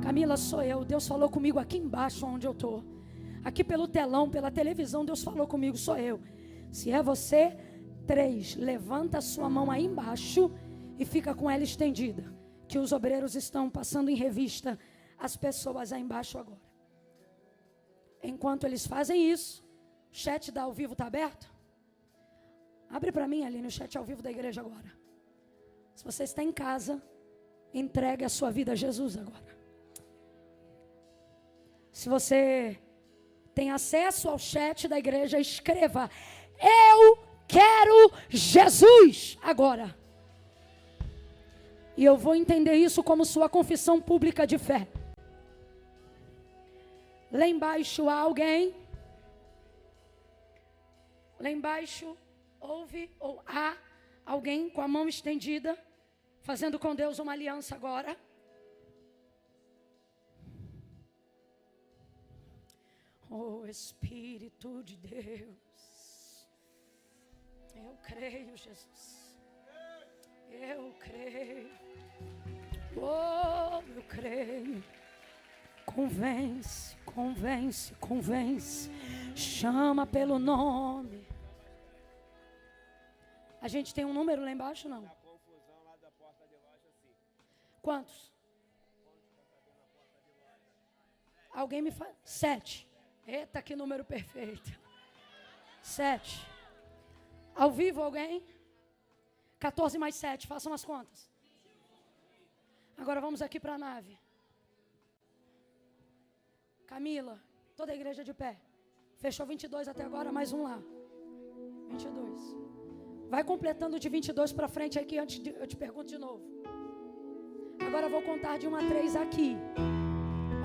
Camila, sou eu. Deus falou comigo aqui embaixo onde eu estou. Aqui pelo telão, pela televisão, Deus falou comigo, sou eu. Se é você, 3. Levanta a sua mão aí embaixo e fica com ela estendida, que os obreiros estão passando em revista as pessoas aí embaixo agora. Enquanto eles fazem isso, o chat da ao vivo está aberto? Abre para mim ali no chat ao vivo da igreja agora. Se você está em casa, entregue a sua vida a Jesus agora. Se você tem acesso ao chat da igreja, escreva: eu quero Jesus agora. E eu vou entender isso como sua confissão pública de fé. Lá embaixo há alguém. Lá embaixo houve ou há alguém com a mão estendida, fazendo com Deus uma aliança agora. Oh Espírito de Deus, eu creio, Jesus, eu creio, oh, eu creio. Convence, convence, convence, chama pelo nome. gente tem um número lá embaixo, não? A confusão lá da porta de loja, sim. Quantos? Alguém me fala? 7. Eita, que número perfeito. 7. Ao vivo alguém? 14 mais 7, façam as contas. Agora vamos aqui para a nave. Camila, toda a igreja de pé. Fechou 22 até agora, mais um lá. 22. Vai completando de 22 para frente aqui, antes de, eu te pergunto de novo. Agora eu vou contar de 1 a 3 aqui.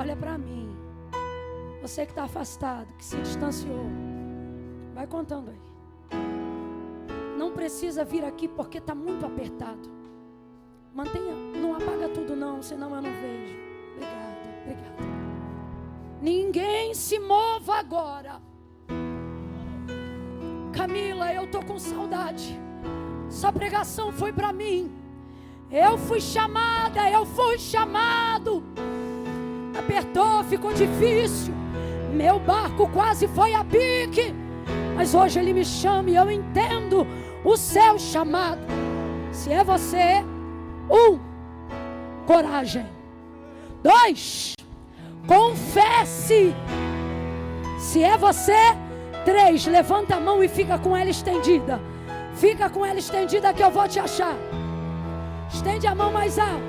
Olha para mim. Você que está afastado, que se distanciou. Vai contando aí. Não precisa vir aqui porque está muito apertado. Mantenha, não apaga tudo não, senão eu não vejo. Obrigada. Ninguém se mova agora. Camila, eu tô com saudade. Essa pregação foi para mim. Eu fui chamado. Apertou, ficou difícil. Meu barco quase foi a pique. Mas hoje ele me chama e eu entendo o seu chamado. Se é você, 1, coragem. 2, confesse. Se é você, 3, levanta a mão e fica com ela estendida. Fica com ela estendida que eu vou te achar. Estende a mão mais alto.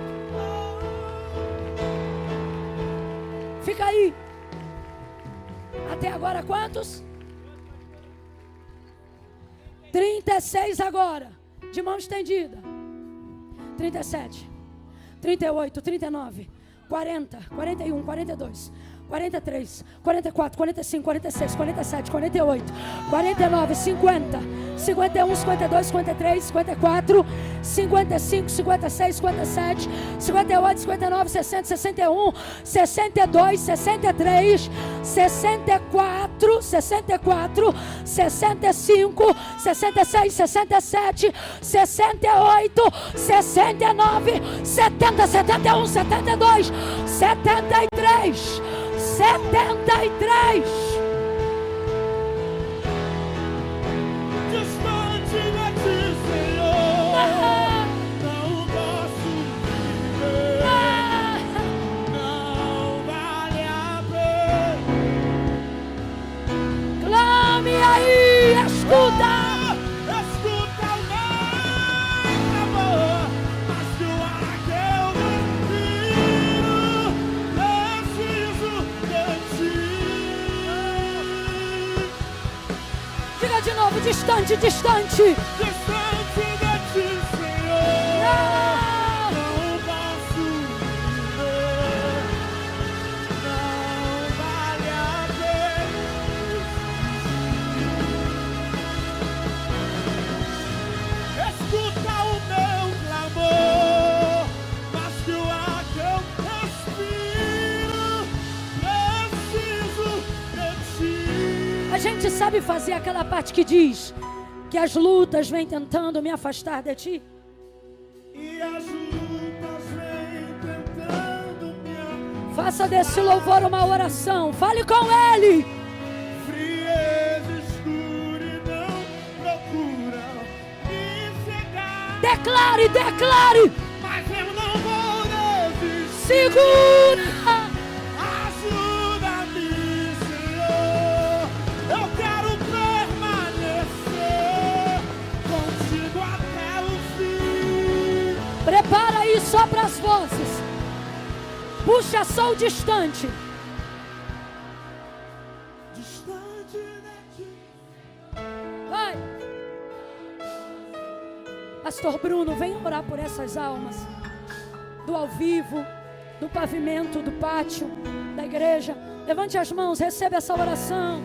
Fica aí. Até agora quantos? 36 agora. De mão estendida. 37, 38, 39, 40, 41, 42, 43, 44, 45, 46, 47, 48, 49, 50, 51, 52, 53, 54, 55, 56, 57, 58, 59, 60, 61, 62, 63, 64, 64, 65, 66, 67, 68, 69, 70, 71, 72, 73, 73. Distante de ti, Senhor, não posso viver, não vale a pena. Clame aí, escuta. Escuta o meu clamor, mas tu aquele preciso de ti. Diga de novo, distante, distante. Distante de ti, Senhor, não posso viver, não vale a pena. Escuta o meu clamor, mas que o ar que eu respiro, preciso de ti. A gente sabe fazer aquela parte que diz que as lutas vêm tentando me afastar de ti. E as lutas vêm tentando me Faça desse louvor uma oração. Fale com ele. frieza, escuridão, procuram me cegar. Declare, declare. Mas eu não vou desistir. Segura. Ajuda-me, Senhor. Eu quero permanecer contigo até o fim. Prepara aí só para as vozes. Puxa só o distante. Distante de ti. Vai. Pastor Bruno, venha orar por essas almas. Do ao vivo, do pavimento, do pátio, da igreja. Levante as mãos, receba essa oração.